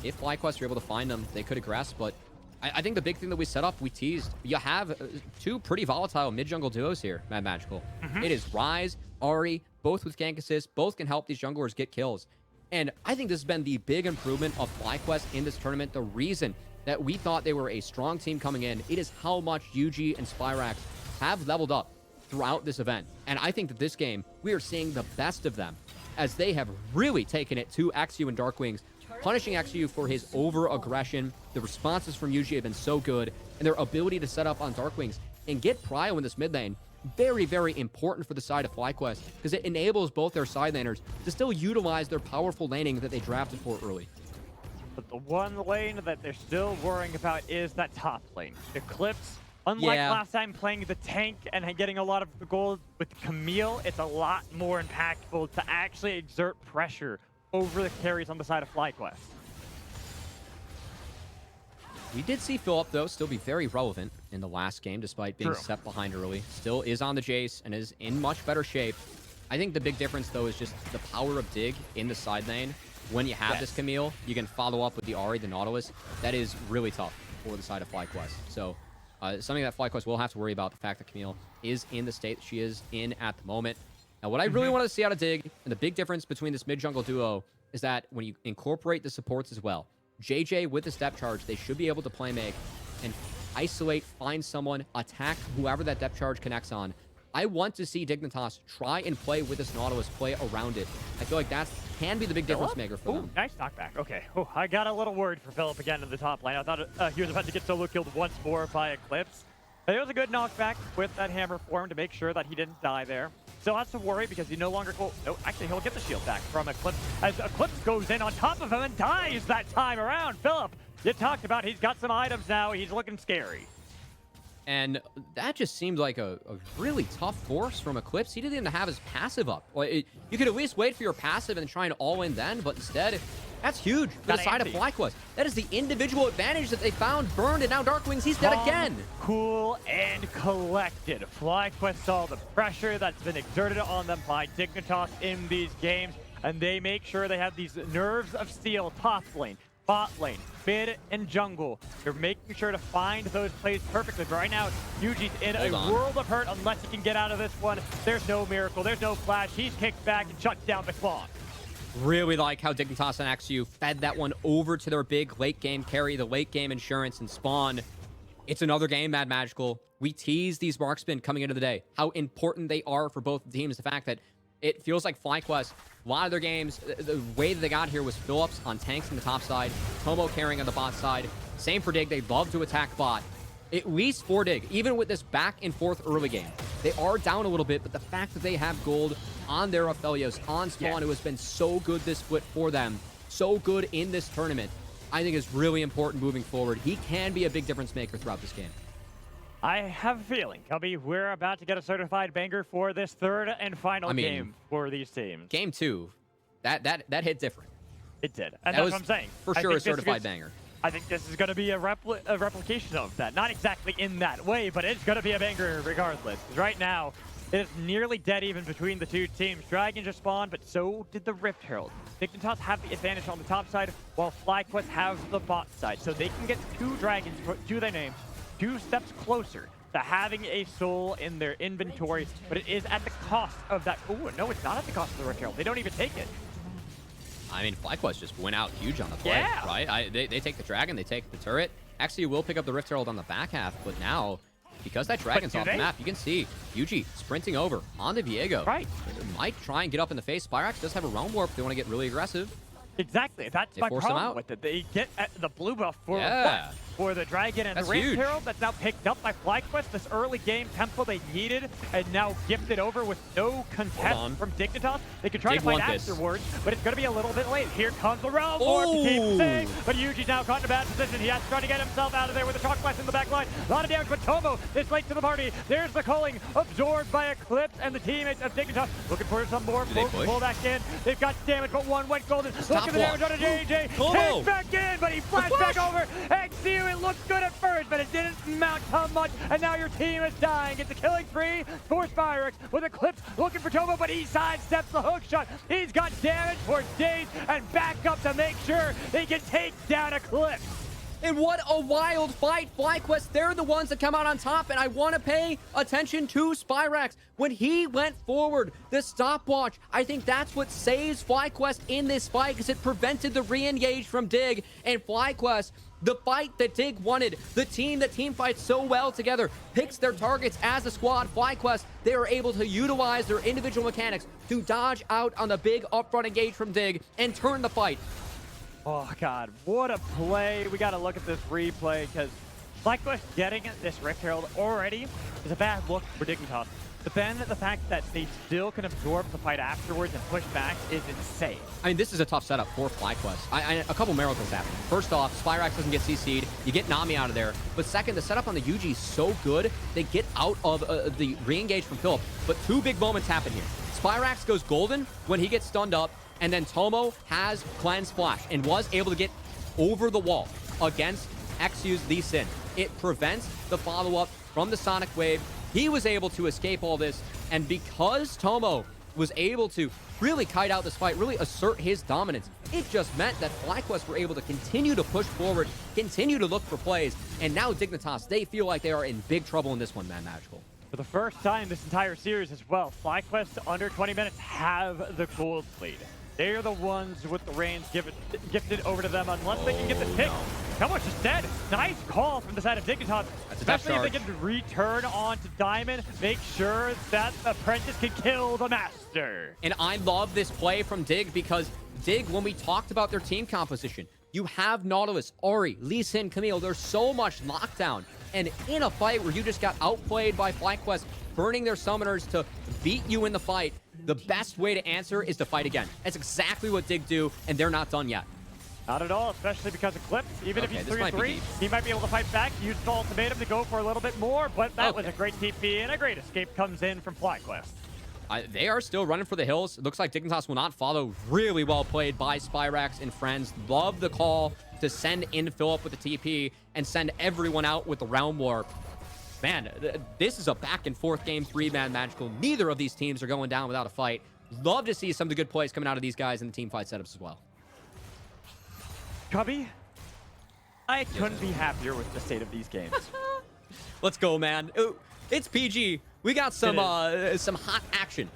if FlyQuest are able to find them, they could aggress, but I think the big thing that we set up, we teased. You have two pretty volatile mid-jungle duos here, Mad Magical. It is Ryze, Ahri, both with gank assist. Both can help these junglers get kills. And I think this has been the big improvement of FlyQuest in this tournament. The reason that we thought they were a strong team coming in, it is how much UG and Spyrax have leveled up throughout this event. And I think that this game, we are seeing the best of them as they have really taken it to XU and Darkwings, punishing XU for his over-aggression. The responses from UG have been so good, and their ability to set up on Darkwings and get Prio in this mid lane, very, very important for the side of FlyQuest, because it enables both their side laners to still utilize their powerful laning that they drafted for early. But the one lane that they're still worrying about is that top lane. Eclipse, unlike last time playing the tank and getting a lot of the gold with Camille, it's a lot more impactful to actually exert pressure over the carries on the side of FlyQuest. We did see Philip, though, still be very relevant in the last game, despite being set behind early. Still is on the Jace and is in much better shape. I think the big difference, though, is just the power of Dig in the side lane. When you have this Camille, you can follow up with the Ahri, the Nautilus. That is really tough for the side of FlyQuest. So something that FlyQuest will have to worry about, the fact that Camille is in the state she is in at the moment. Now, what I really want to see out of Dig, and the big difference between this mid-jungle duo, is that when you incorporate the supports as well, JJ with the step charge, they should be able to play make and isolate, find someone, attack whoever that depth charge connects on. I want to see Dignitas try and play with this Nautilus, play around it. I feel like that can be the big difference maker for them. Nice knockback. Okay. Oh, I got a little worried for Philip again in the top lane. I thought he was about to get solo killed once more by Eclipse. But it was a good knockback with that hammer for him to make sure that he didn't die there. Still has to worry because he no longer... No, actually, he'll get the shield back from Eclipse as Eclipse goes in on top of him and dies that time around. Philip, you talked about he's got some items now. He's looking scary. And that just seemed like a really tough force from Eclipse. He didn't even have his passive up. Well, you could at least wait for your passive and try and all-in then, but instead, that's huge for the side of FlyQuest. That is the individual advantage that they found. Burned, and now Darkwings, he's dead again. Cool and collected. FlyQuest saw the pressure that's been exerted on them by Dignitas in these games, and they make sure they have these nerves of steel top lane, bot lane, mid, and jungle. They're making sure to find those plays perfectly. But right now, Yuji's in a world of hurt unless he can get out of this one. There's no miracle. There's no flash. He's kicked back and shut down the clock. Really like how Dignitas and XU fed that one over to their big late game carry, the late game insurance and spawn. It's another game, Mad Magical. We tease these marksmen coming into the day, how important they are for both teams. The fact that it feels like FlyQuest, a lot of their games, the way that they got here was Phillips on tanks on the top side, Tomo carrying on the bot side. Same for Dig. They love to attack bot. At least for Dig, even with this back and forth early game. They are down a little bit, but the fact that they have gold on their Aphelios, on Spawn, who has been so good this split for them, so good in this tournament, I think is really important moving forward. He can be a big difference maker throughout this game. I have a feeling, Cubby, we're about to get a certified banger for this third and final game for these teams. Game 2, that hit different. It did. And that's what I'm saying. For sure a certified banger. I think this is going to be a replication of that. Not exactly in that way, but it's going to be a banger regardless. Because right now, it is nearly dead even between the two teams. Dragon just spawned, but so did the Rift Herald. Dignitas have the advantage on the top side, while FlyQuest have the bot side. So they can get 2 dragons to their name, 2 steps closer to having a soul in their inventory, but it is at the cost of that. Oh, no, it's not at the cost of the Rift Herald. They don't even take it. I mean, FlyQuest just went out huge on the play, right? They take the dragon, they take the turret. Actually, you will pick up the Rift Herald on the back half, but now, because that dragon's off the map, you can see Yuji sprinting over on the Viego. Right. They might try and get up in the face. Spyrax does have a realm warp if they want to get really aggressive. Exactly. That's my problem with it. They get the blue buff for the dragon and the Rift Herald that's now picked up by FlyQuest. This early game tempo they needed and now gifted over with no contest from Dignitas. They could try to fight afterwards, but it's going to be a little bit late. Here comes the realm warp to keep saying, but Yuji's now caught in a bad position. He has to try to get himself out of there with the Shock Blast in the back line. A lot of damage, but Tomo is late to the party. There's the culling absorbed by Eclipse and the teammates of Dignitas. Looking for some more. Pull back in. They've got damage, but one went golden. Look at the damage on a JJ. Takes back in, but he flashed back over. XU, it looked good at first, but it didn't mount to much, and now your team is dying. It's a killing spree for Spyrex with Eclipse looking for Tomo, but he sidesteps the hook shot. He's got damage for days and back up to make sure he can take down Eclipse. And what a wild fight. FlyQuest, they're the ones that come out on top, and I want to pay attention to Spyrex. When he went forward, the stopwatch, I think that's what saves FlyQuest in this fight because it prevented the re-engage from Dig. And FlyQuest, the fight that Dig wanted, the team that team fights so well together, picks their targets as a squad. FlyQuest, they are able to utilize their individual mechanics to dodge out on the big upfront engage from Dig and turn the fight. Oh, God, what a play. We got to look at this replay because FlyQuest getting this Rift Herald already is a bad look for Dignitas. But then the fact that they still can absorb the fight afterwards and push back is insane. I mean, this is a tough setup for FlyQuest. A couple miracles happen. First off, Spyrex doesn't get CC'd. You get Nami out of there. But second, the setup on the UG is so good, they get out of the re-engage from Philip. But two big moments happen here. Spyrex goes golden when he gets stunned up, and then Tomo has Cleanse Flash and was able to get over the wall against XU's Lee Sin. It prevents the follow-up from the Sonic Wave. He was able to escape all this, and because Tomo was able to really kite out this fight, really assert his dominance, it just meant that FlyQuest were able to continue to push forward, continue to look for plays, and now Dignitas, they feel like they are in big trouble in this one, man. Magical. For the first time this entire series as well, FlyQuest under 20 minutes have the gold lead. They are the ones with the reins gifted over to them unless they can get the pick. Come just dead. Nice call from the side of Dignitas. Especially if they can return on to Diamond, make sure that Apprentice can kill the Master. And I love this play from Dig because Dig, when we talked about their team composition, you have Nautilus, Ori, Lee Sin, Camille. There's so much lockdown. And in a fight where you just got outplayed by FlyQuest, burning their summoners to beat you in the fight, the best way to answer is to fight again. That's exactly what Dig do, and they're not done yet. Not at all, especially because Eclipse, even if he's 3-3, he might be able to fight back, use the ultimatum to go for a little bit more, but that was a great TP, and a great escape comes in from FlyQuest. They are still running for the hills. It looks like Dignitas will not follow. Really well played by Spyrex and friends. Love the call to send in Philip with the TP and send everyone out with the Realm Warp. Man, this is a back-and-forth game 3-man Magical. Neither of these teams are going down without a fight. Love to see some of the good plays coming out of these guys in the team fight setups as well. Cubby, I couldn't be happier with the state of these games. Let's go, man. It's PG. We got some hot action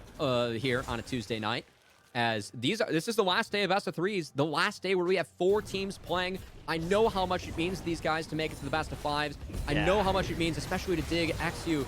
here on a Tuesday night. As this is the last day of best of threes, the last day where we have 4 teams playing. I know how much it means to these guys to make it to the best of 5s. I know how much it means, especially to Dig, XU,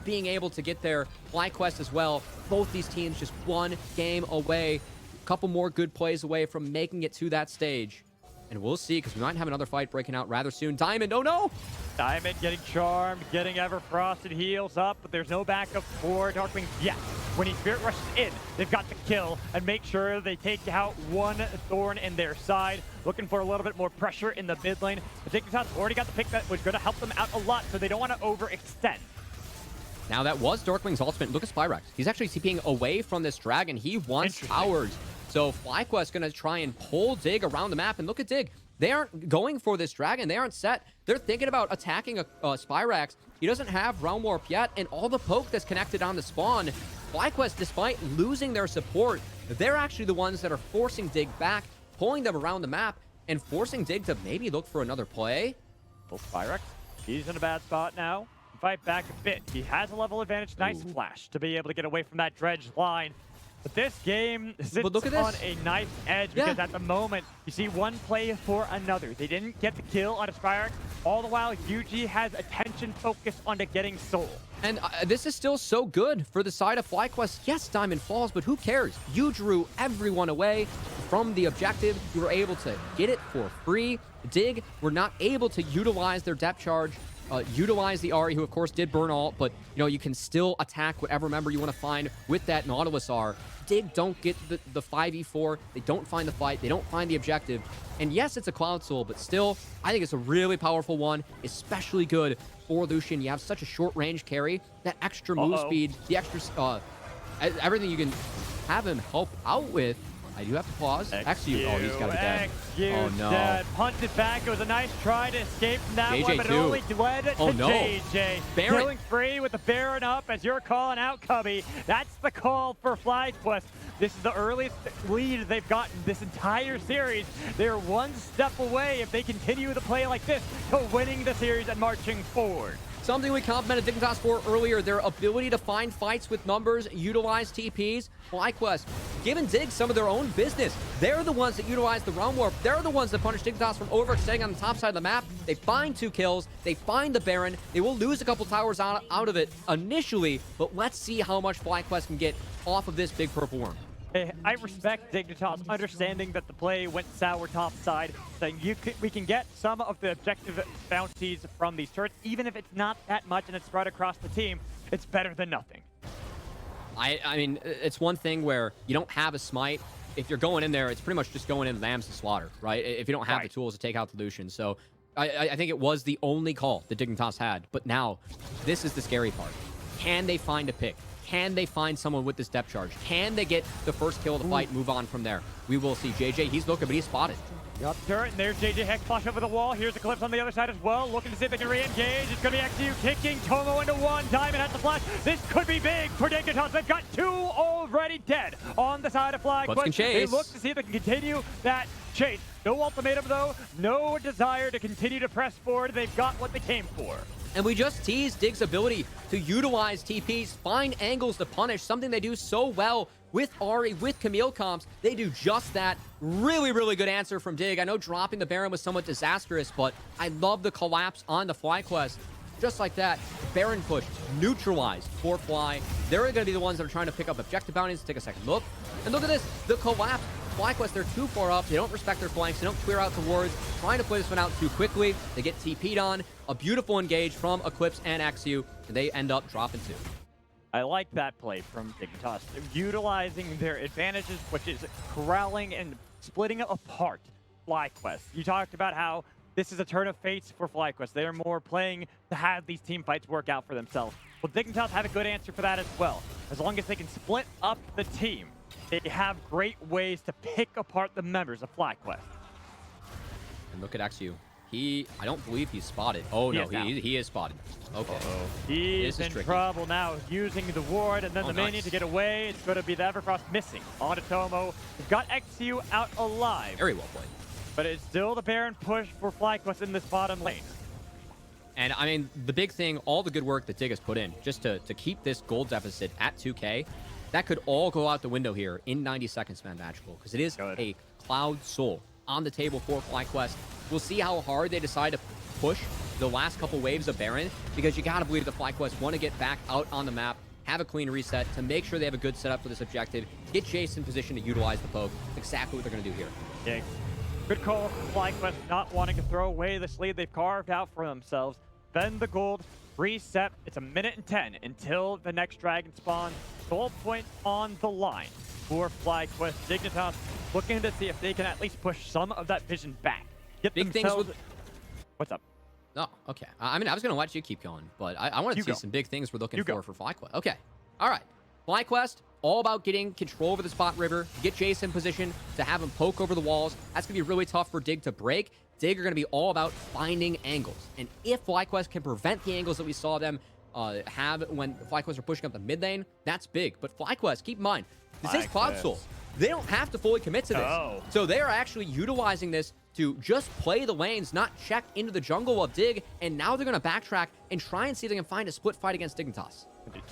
being able to get there. FlyQuest as well. Both these teams just one game away, a couple more good plays away from making it to that stage. And we'll see, because we might have another fight breaking out rather soon. Diamond, oh no! Diamond getting charmed, getting Everfrosted, heals up, but there's no backup for Darkwing yet. When he Spirit Rushes in, they've got to kill and make sure they take out one Thorn in their side. Looking for a little bit more pressure in the mid lane. The Dignitas already got the pick that was going to help them out a lot, so they don't want to overextend. Now that was Darkwing's ultimate. Look at Spyrex. He's actually TPing away from this dragon. He wants towers. So FlyQuest going to try and pull Dig around the map. And look at Dig. They aren't going for this dragon. They aren't set. They're thinking about attacking a Spyrex. He doesn't have Realm Warp yet. And all the poke that's connected on the spawn, FlyQuest, despite losing their support, they're actually the ones that are forcing Dig back, pulling them around the map, and forcing Dig to maybe look for another play. Well, Spyrex, he's in a bad spot now. Fight back a bit. He has a level advantage. Nice flash to be able to get away from that dredge line. But this game sits on a nice edge because at the moment, you see one play for another. They didn't get the kill on a Spyrex. All the while, UG has attention focused on getting Soul. And this is still so good for the side of FlyQuest. Yes, Diamond falls, but who cares? You drew everyone away from the objective. You were able to get it for free. Dig were not able to utilize their depth charge, utilize the Ari, who of course did burn ult, but you can still attack whatever member you want to find with that Nautilus R. Dig don't get the 5v4. They don't find the fight. They don't find the objective. And yes, it's a Cloud Soul, but still, I think it's a really powerful one, especially good for Lucian. You have such a short range carry, that extra move speed, the extra, everything you can have him help out with. I do have to pause. Actually, oh, he's got to be dead. Oh, no. Dead. Punted back. It was a nice try to escape from that JJ one, but too. it only led to JJ. Baron. Killing free with the Baron up as you're calling out, Cubby. That's the call for FlyQuest. This is the earliest lead they've gotten this entire series. They're one step away, if they continue to play like this, to winning the series and marching forward. Something we complimented Dignitas for earlier, their ability to find fights with numbers, utilize TPs. FlyQuest, giving Dig some of their own business. They're the ones that utilize the Realm Warp. They're the ones that punish Dignitas from overextending on the top side of the map. They find 2 kills. They find the Baron. They will lose a couple towers out of it initially, but let's see how much FlyQuest can get off of this big purple worm. I respect Dignitas understanding that the play went sour top side, saying we can get some of the objective bounties from these turrets, even if it's not that much and it's spread across the team. It's better than nothing. I mean, it's one thing where you don't have a smite. If you're going in there, it's pretty much just going in lambs to slaughter, right? If you don't have the tools to take out the Lucian. So I think it was the only call that Dignitas had. But now, this is the scary part. Can they find a pick? Can they find someone with this depth charge? Can they get the first kill of the fight, move on from there? We will see. JJ, he's looking, but he's spotted. Up turret, and there's JJ Hex flash over the wall. Here's Eclipse on the other side as well, looking to see if they can re-engage. It's going to be XU kicking Tomo into one. Diamond has the flash. This could be big for Dignitas. They've got 2 already dead on the side of FlyQuest. They look to see if they can continue that chase. No ultimatum, though. No desire to continue to press forward. They've got what they came for. And we just teased Dig's ability to utilize TPs, find angles to punish, something they do so well with Ahri, with Camille comps. They do just that. Really, really good answer from Dig. I know dropping the Baron was somewhat disastrous, but I love the collapse on the FlyQuest. Just like that, Baron push, neutralized for Fly. They're going to be the ones that are trying to pick up objective bounties. Take a second look. And look at this, the collapse. FlyQuest, they're too far up. They don't respect their flanks. They don't clear out the wards. Trying to play this one out too quickly. They get TP'd on. A beautiful engage from Eclipse and XU. And they end up dropping 2. I like that play from Dignitas, utilizing their advantages, which is corralling and splitting apart FlyQuest. You talked about how this is a turn of fates for FlyQuest. They are more playing to have these team fights work out for themselves. Well, Dignitas have a good answer for that as well. As long as they can split up the team, they have great ways to pick apart the members of FlyQuest. And look at XU. I don't believe he's spotted. Oh, no, he is spotted. Okay. He's in trouble now, using the ward, and then the minion to get away. It's going to be the Everfrost missing onto Tomo. We've got XU out alive. Very well played. But it's still the Baron push for FlyQuest in this bottom lane. And, I mean, the big thing, all the good work that Dig has put in, just to keep this gold deficit at 2K, that could all go out the window here in 90 seconds, man, Magical, because it is a Cloud Soul on the table for FlyQuest. We'll see how hard they decide to push the last couple waves of Baron, because you got to believe the FlyQuest want to get back out on the map, have a clean reset to make sure they have a good setup for this objective, get Jace in position to utilize the poke. Exactly what they're going to do here. Yeah. Good call from FlyQuest, not wanting to throw away this lead they've carved out for themselves. Bend the gold, reset. It's 1 minute and 10 until the next dragon spawn. Gold point on the line for FlyQuest. Dignitas looking to see if they can at least push some of that vision back. Get big things with... What's up? No, okay. I mean, I was going to let you keep going, but I want to see some big things we're looking for FlyQuest. Okay. All right. FlyQuest, all about getting control over the spot river, get Jace in position to have him poke over the walls. That's going to be really tough for Dig to break. Dig are going to be all about finding angles. And if FlyQuest can prevent the angles that we saw them have when FlyQuest are pushing up the mid lane, that's big. But FlyQuest, keep in mind, this is Cloud Soul. They don't have to fully commit to this. So they are actually utilizing this to just play the lanes, not check into the jungle of Dig, and now they're going to backtrack and try and see if they can find a split fight against Dignitas.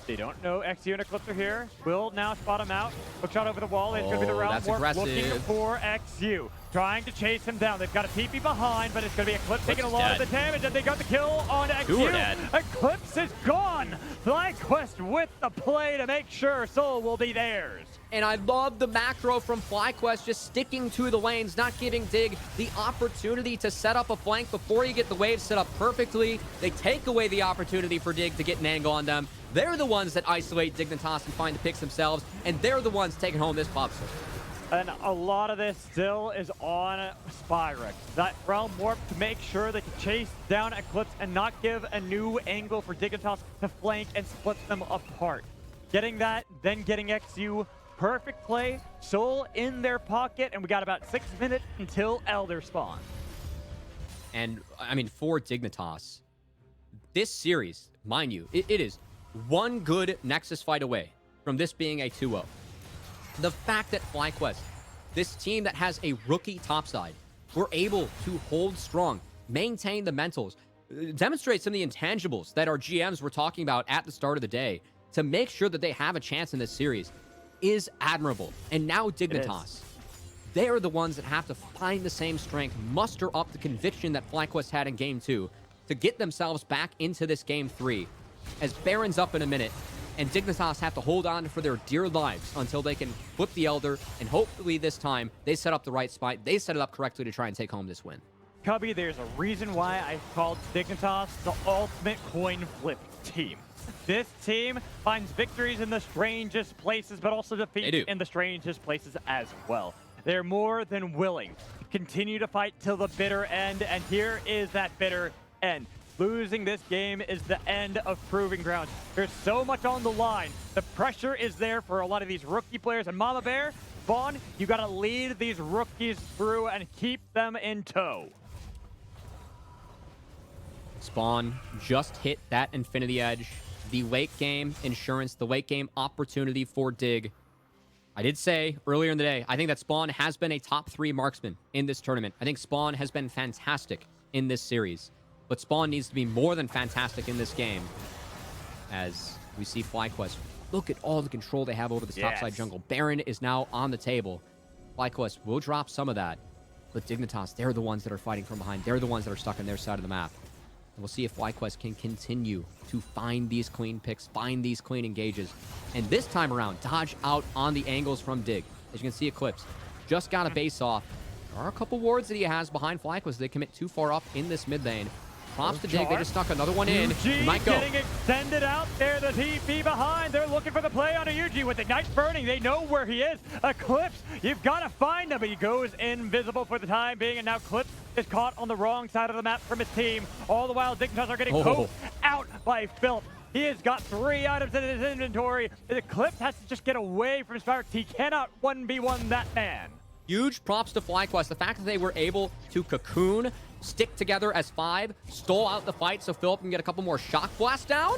They don't know XU and Eclipse are here. Will now spot him out. Hook shot over the wall. It's going to be the round warp looking for XU. Trying to chase him down. They've got a TP behind, but it's going to be Eclipse taking a lot of the damage, and they got the kill on XU. Eclipse is gone. FlyQuest with the play to make sure Soul will be theirs. And I love the macro from FlyQuest, just sticking to the lanes, not giving Dig the opportunity to set up a flank before you get the wave set up perfectly. They take away the opportunity for Dig to get an angle on them. They're the ones that isolate Dignitas and find the picks themselves, and they're the ones taking home this popsicle. And a lot of this still is on Spyrex. That realm warp to make sure they can chase down Eclipse and not give a new angle for Dignitas to flank and split them apart. Getting that, then getting XU perfect play, Soul in their pocket, and we got about 6 minutes until Elder spawn. And, I mean, for Dignitas, this series, mind you, it is one good Nexus fight away from this being a 2-0. The fact that FlyQuest, this team that has a rookie topside, were able to hold strong, maintain the mentals, demonstrate some of the intangibles that our GMs were talking about at the start of the day to make sure that they have a chance in this series is admirable. And now Dignitas, they are the ones that have to find the same strength, muster up the conviction that FlyQuest had in Game 2 to get themselves back into this Game 3. As Baron's up in a minute, and Dignitas have to hold on for their dear lives until they can flip the Elder, and hopefully this time they set up the right spot. They set it up correctly to try and take home this win. Cubby, there's a reason why I called Dignitas the ultimate coin flip team. This team finds victories in the strangest places, but also defeats in the strangest places as well. They're more than willing to continue to fight till the bitter end, and here is that bitter end. Losing this game is the end of Proving Grounds. There's so much on the line. The pressure is there for a lot of these rookie players, and Mama Bear, Spawn, you gotta lead these rookies through and keep them in tow. Spawn just hit that Infinity Edge. The late game insurance, the late game opportunity for Dig. I did say earlier in the day, I think that Spawn has been a top 3 marksman in this tournament. I think Spawn has been fantastic in this series. But Spawn needs to be more than fantastic in this game. As we see FlyQuest, look at all the control they have over this topside jungle. Baron is now on the table. FlyQuest will drop some of that. But Dignitas, they're the ones that are fighting from behind. They're the ones that are stuck on their side of the map. And we'll see if FlyQuest can continue to find these clean picks, find these clean engages. And this time around, dodge out on the angles from Dig. As you can see, Eclipse just got a base off. There are a couple wards that he has behind FlyQuest. They commit too far up in this mid lane. Props to Dig. They just stuck another one in. He might go. Getting extended out there. The TP behind. They're looking for the play on a UG with Ignite burning. They know where he is. Eclipse, you've got to find him. But he goes invisible for the time being. And now Eclipse is caught on the wrong side of the map from his team. All the while, Dignitas are getting coked out by Philip. He has got 3 items in his inventory. Eclipse has to just get away from Sparks. He cannot 1v1 that man. Huge props to FlyQuest. The fact that they were able to cocoon, stick together as 5, stole out the fight so Philip can get a couple more shock blasts down.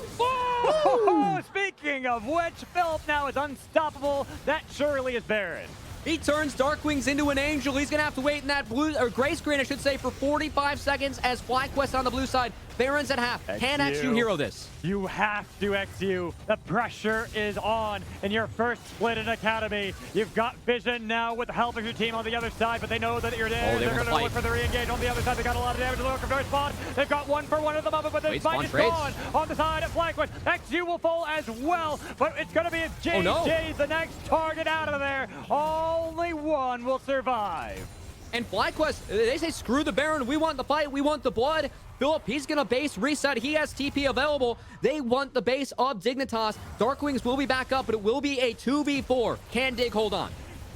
Speaking of which, Philip now is unstoppable. That surely is Baron. He turns Darkwings into an angel. He's going to have to wait in that blue, or gray screen, I should say, for 45 seconds as FlyQuest on the blue side. Baron's at half. Can XU hero this? You have to, XU. The pressure is on in your first split in Academy. You've got vision now with the help of your team on the other side, but they know that you're there. They're going to look for the re-engage on the other side. They got a lot of damage to look for Spawn. They've got 1 for 1 at the moment, but the fight is gone on the side of FlyQuest. XU will fall as well, but it's going to be a JJ, the next target out of there. Only one will survive. And FlyQuest, they say, screw the Baron. We want the fight. We want the blood. Philip, he's going to base reset. He has TP available. They want the base of Dignitas. Darkwings will be back up, but it will be a 2v4. Can Dig hold on?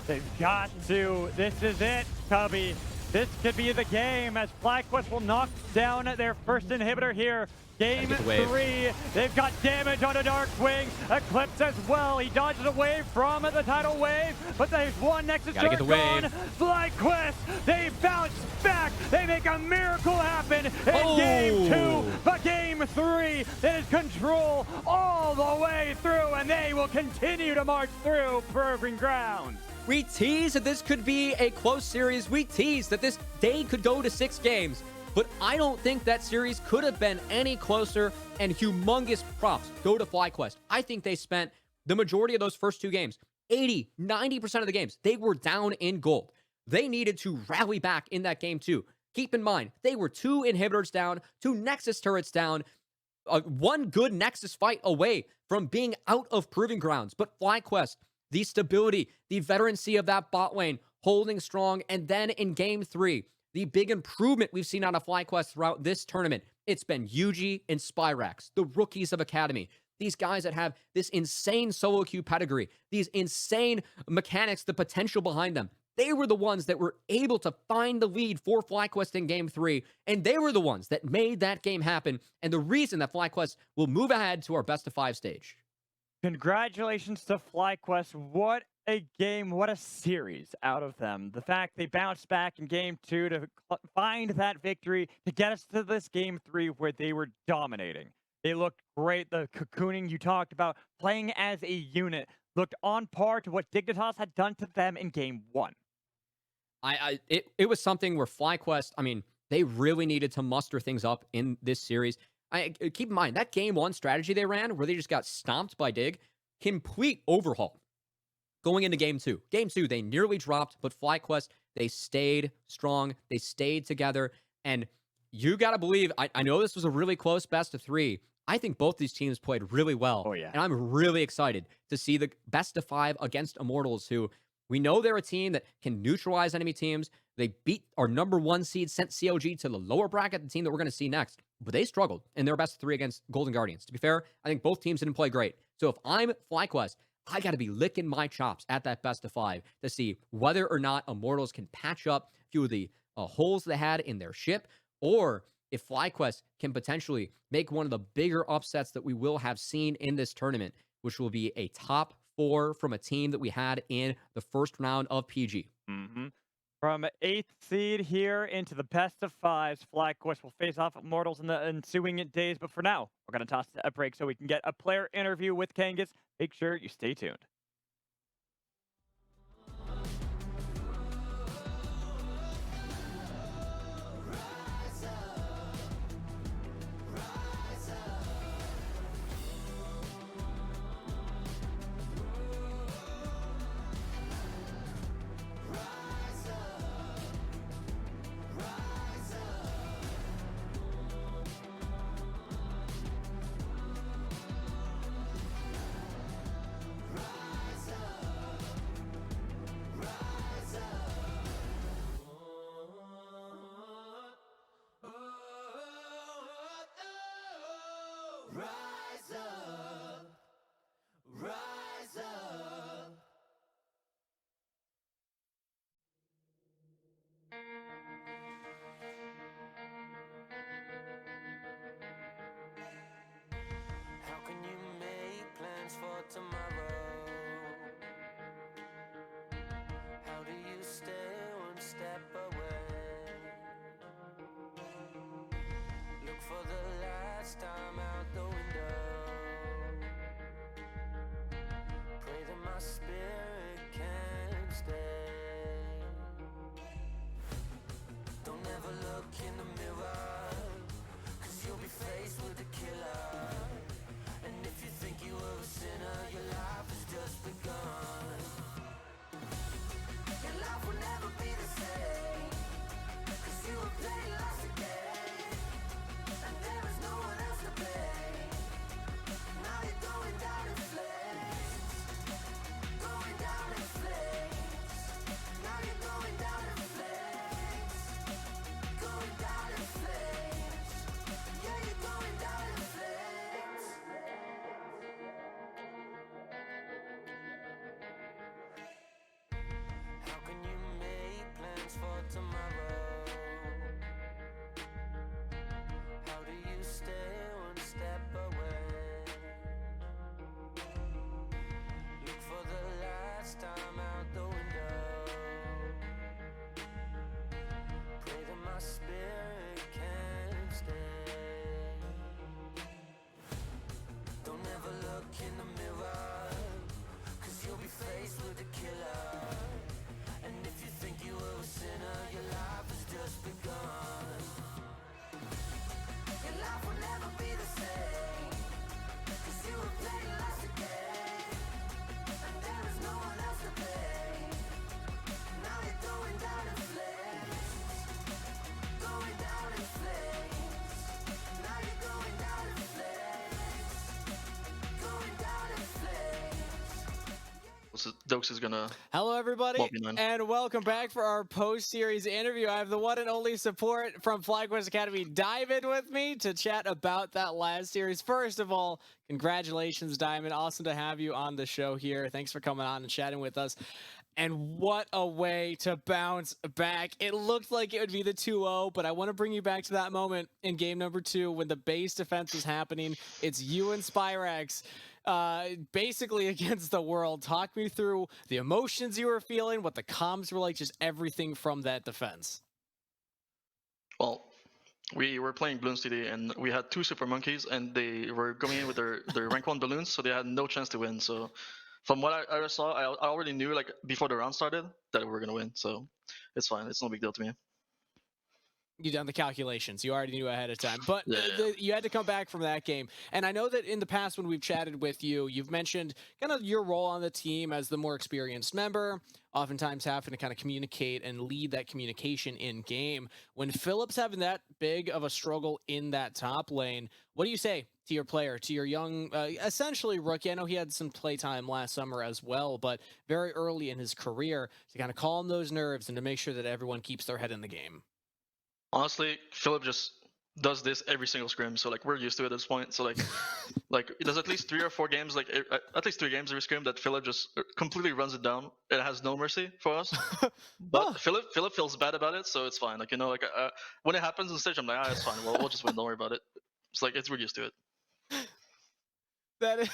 They've got to. This is it, Cubby. This could be the game as FlyQuest will knock down their first inhibitor here. Game 3, they've got damage on a Darkwing. Eclipse as well. He dodges away from the tidal wave, but there's one Nexus turret gone. FlyQuest, they bounce back. They make a miracle happen in Game 2, but Game 3 is control all the way through, and they will continue to march through Proving Grounds. We tease that this could be a close series. We tease that this day could go to 6 games. But I don't think that series could have been any closer, and humongous props go to FlyQuest. I think they spent the majority of those first 2 games, 80, 90% of the games, they were down in gold. They needed to rally back in that game too. Keep in mind, they were 2 inhibitors down, 2 Nexus turrets down, 1 good Nexus fight away from being out of Proving Grounds. But FlyQuest, the stability, the veterancy of that bot lane, holding strong, and then in Game 3, the big improvement we've seen out of FlyQuest throughout this tournament, it's been UG and Spyrax, the rookies of Academy. These guys that have this insane solo queue pedigree, these insane mechanics, the potential behind them. They were the ones that were able to find the lead for FlyQuest in Game 3, and they were the ones that made that game happen, and the reason that FlyQuest will move ahead to our best of 5 stage. Congratulations to FlyQuest. What a game, what a series out of them. The fact they bounced back in game 2 to find that victory to get us to this game 3 where they were dominating. They looked great. The cocooning you talked about, playing as a unit, looked on par to what Dignitas had done to them in game 1. It was something where FlyQuest, I mean, they really needed to muster things up in this series. Keep in mind, that game 1 strategy they ran, where they just got stomped by Dig, complete overhaul going into game 2. Game 2, they nearly dropped, but FlyQuest, they stayed strong. They stayed together. And you got to believe, I know this was a really close best of 3. I think both these teams played really well. Oh, yeah. And I'm really excited to see the best of 5 against Immortals, who we know they're a team that can neutralize enemy teams. They beat our number 1 seed, sent COG to the lower bracket, the team that we're going to see next. But they struggled in their best of 3 against Golden Guardians. To be fair, I think both teams didn't play great. So if I'm FlyQuest, I got to be licking my chops at that best of 5 to see whether or not Immortals can patch up a few of the holes they had in their ship, or if FlyQuest can potentially make one of the bigger upsets that we will have seen in this tournament, which will be a top 4 from a team that we had in the first round of PG. From 8th seed here into the best of 5s, FlyQuest will face off Immortals in the ensuing days. But for now, we're going to toss a break so we can get a player interview with Kangas. Make sure you stay tuned. Dokes is gonna. Hello, everybody, and welcome back for our post-series interview. I have the one and only support from FlyQuest Academy, Diamond, with me to chat about that last series. First of all, congratulations, Diamond. Awesome to have you on the show here. Thanks for coming on and chatting with us. And what a way to bounce back. It looked like it would be the 2-0, but I want to bring you back to that moment in game number 2 when the base defense was happening. It's you and Spyrex. basically against the world. Talk me through the emotions you were feeling, what the comms were like, just everything from that defense. Well, we were playing Bloons City, and we had 2 Super Monkeys, and they were going in with their rank 1 balloons, so they had no chance to win. So from what I saw, I already knew, like, before the round started that we were going to win. So it's fine. It's no big deal to me. You done the calculations. You already knew ahead of time, but Yeah. you had to come back from that game. And I know that in the past when we've chatted with you, you've mentioned kind of your role on the team as the more experienced member, oftentimes having to kind of communicate and lead that communication in game. When Philip's having that big of a struggle in that top lane, what do you say to your player, to your young, essentially rookie? I know he had some playtime last summer as well, but very early in his career, to kind of calm those nerves and to make sure that everyone keeps their head in the game. Honestly, Philip just does this every single scrim, so like we're used to it at this point. So like there's at least 3 or 4 games, like at least 3 games every scrim that Philip just completely runs it down. It has no mercy for us. But Philip feels bad about it, so it's fine. Like, you know, like when it happens on stage, I'm like, it's fine. We'll just win. Don't worry about it. It's like we're used to it. That is,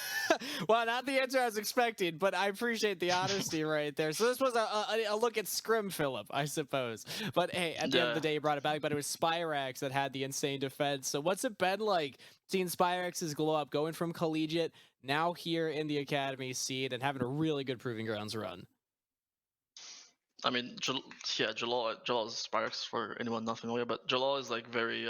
well, not the answer I was expecting, but I appreciate the honesty right there. So this was a look at Scrim Philip, I suppose. But hey, at the end of the day, you brought it back, but it was Spyrax that had the insane defense. So what's it been like seeing Spyrax's glow up, going from collegiate, now here in the academy seed, and having a really good Proving Grounds run? I mean, Jalal is Spyrax for anyone not familiar, but Jalal is like very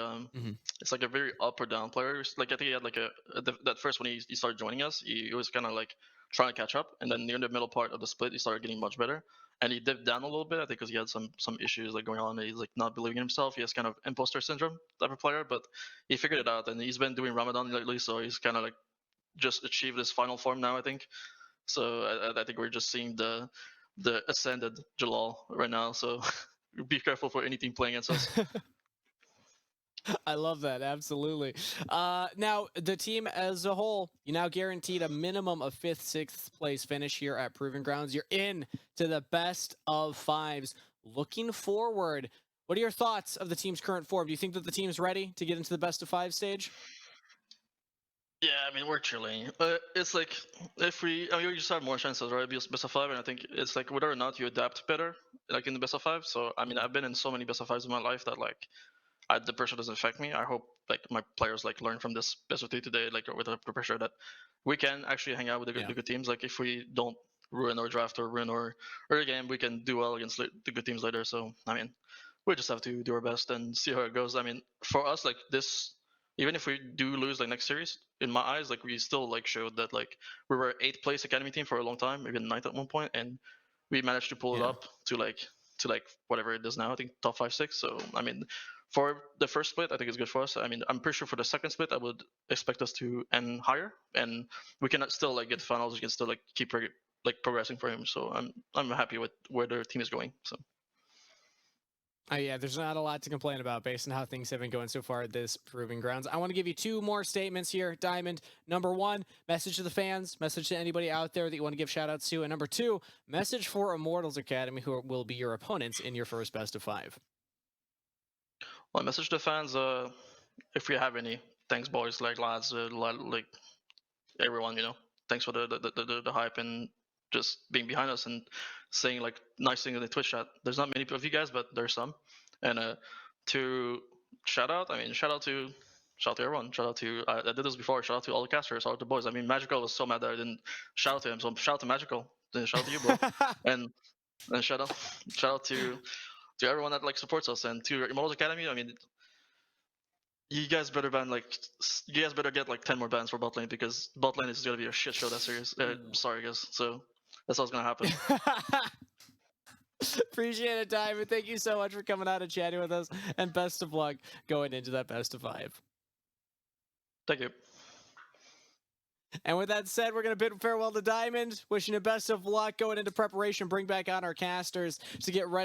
it's like a very up or down player. Like I think he had like that first when he started joining us, he was kind of like trying to catch up, and then near the middle part of the split, he started getting much better, and he dipped down a little bit. I think because he had some issues like going on. He's like not believing in himself. He has kind of imposter syndrome type of player, but he figured it out, and he's been doing Ramadan lately, so he's kind of like just achieved his final form now, I think. So I think we're just seeing the ascended Jalal right now. So be careful for any team playing against us. I love that. Absolutely. Now, the team as a whole, you now guaranteed a minimum of 5th, 6th place finish here at Proving Grounds. You're in to the best of 5s. Looking forward, what are your thoughts of the team's current form? Do you think that the team's ready to get into the best of 5 stage? Yeah, I mean, we're chilling. It's like we just have more chances, right? Best of 5, and I think it's like whether or not you adapt better, like in the best of 5. So I mean, I've been in so many best of 5s in my life that like the pressure doesn't affect me. I hope like my players like learn from this best of 3 today, like with the pressure that we can actually hang out with the good teams. Like if we don't ruin our draft or ruin our early game, we can do well against the good teams later. So I mean, we just have to do our best and see how it goes. I mean, for us, like this, even if we do lose like next series, in my eyes, like we still like showed that like we were 8th place academy team for a long time, even 9th at one point, and we managed to pull it up to like whatever it is now. I think top 5, 6. So I mean, for the first split, I think it's good for us. I mean, I'm pretty sure for the second split, I would expect us to end higher, and we can still like get finals. We can still like keep like progressing for him. So I'm happy with where the team is going. So. Yeah, there's not a lot to complain about based on how things have been going so far at this Proving Grounds. I want to give you 2 more statements here, Diamond. Number 1, message to the fans, message to anybody out there that you want to give shout outs to. And number 2, message for Immortals Academy, who will be your opponents in your first best of 5. Well, message to the fans, if we have any, thanks boys, like lads, like everyone, you know, thanks for the hype and just being behind us and saying like nice things in the Twitch chat. There's not many of you guys, but there's some. And to shout out to everyone. Shout out to I did this before. Shout out to all the casters, all the boys. I mean, Magical was so mad that I didn't shout out to him. So shout out to Magical. Then shout out to you, bro. and shout out to everyone that like supports us and to Immortals Academy. I mean, you guys better get like 10 more bans for bot lane because bot lane is gonna be a shit show that series. Sorry guys. So that's what's gonna happen. Appreciate it, Diamond. Thank you so much for coming out and chatting with us, and best of luck going into that best of 5. Thank you. And with that said, we're going to bid farewell to Diamond, wishing you best of luck going into preparation, bring back on our casters to get ready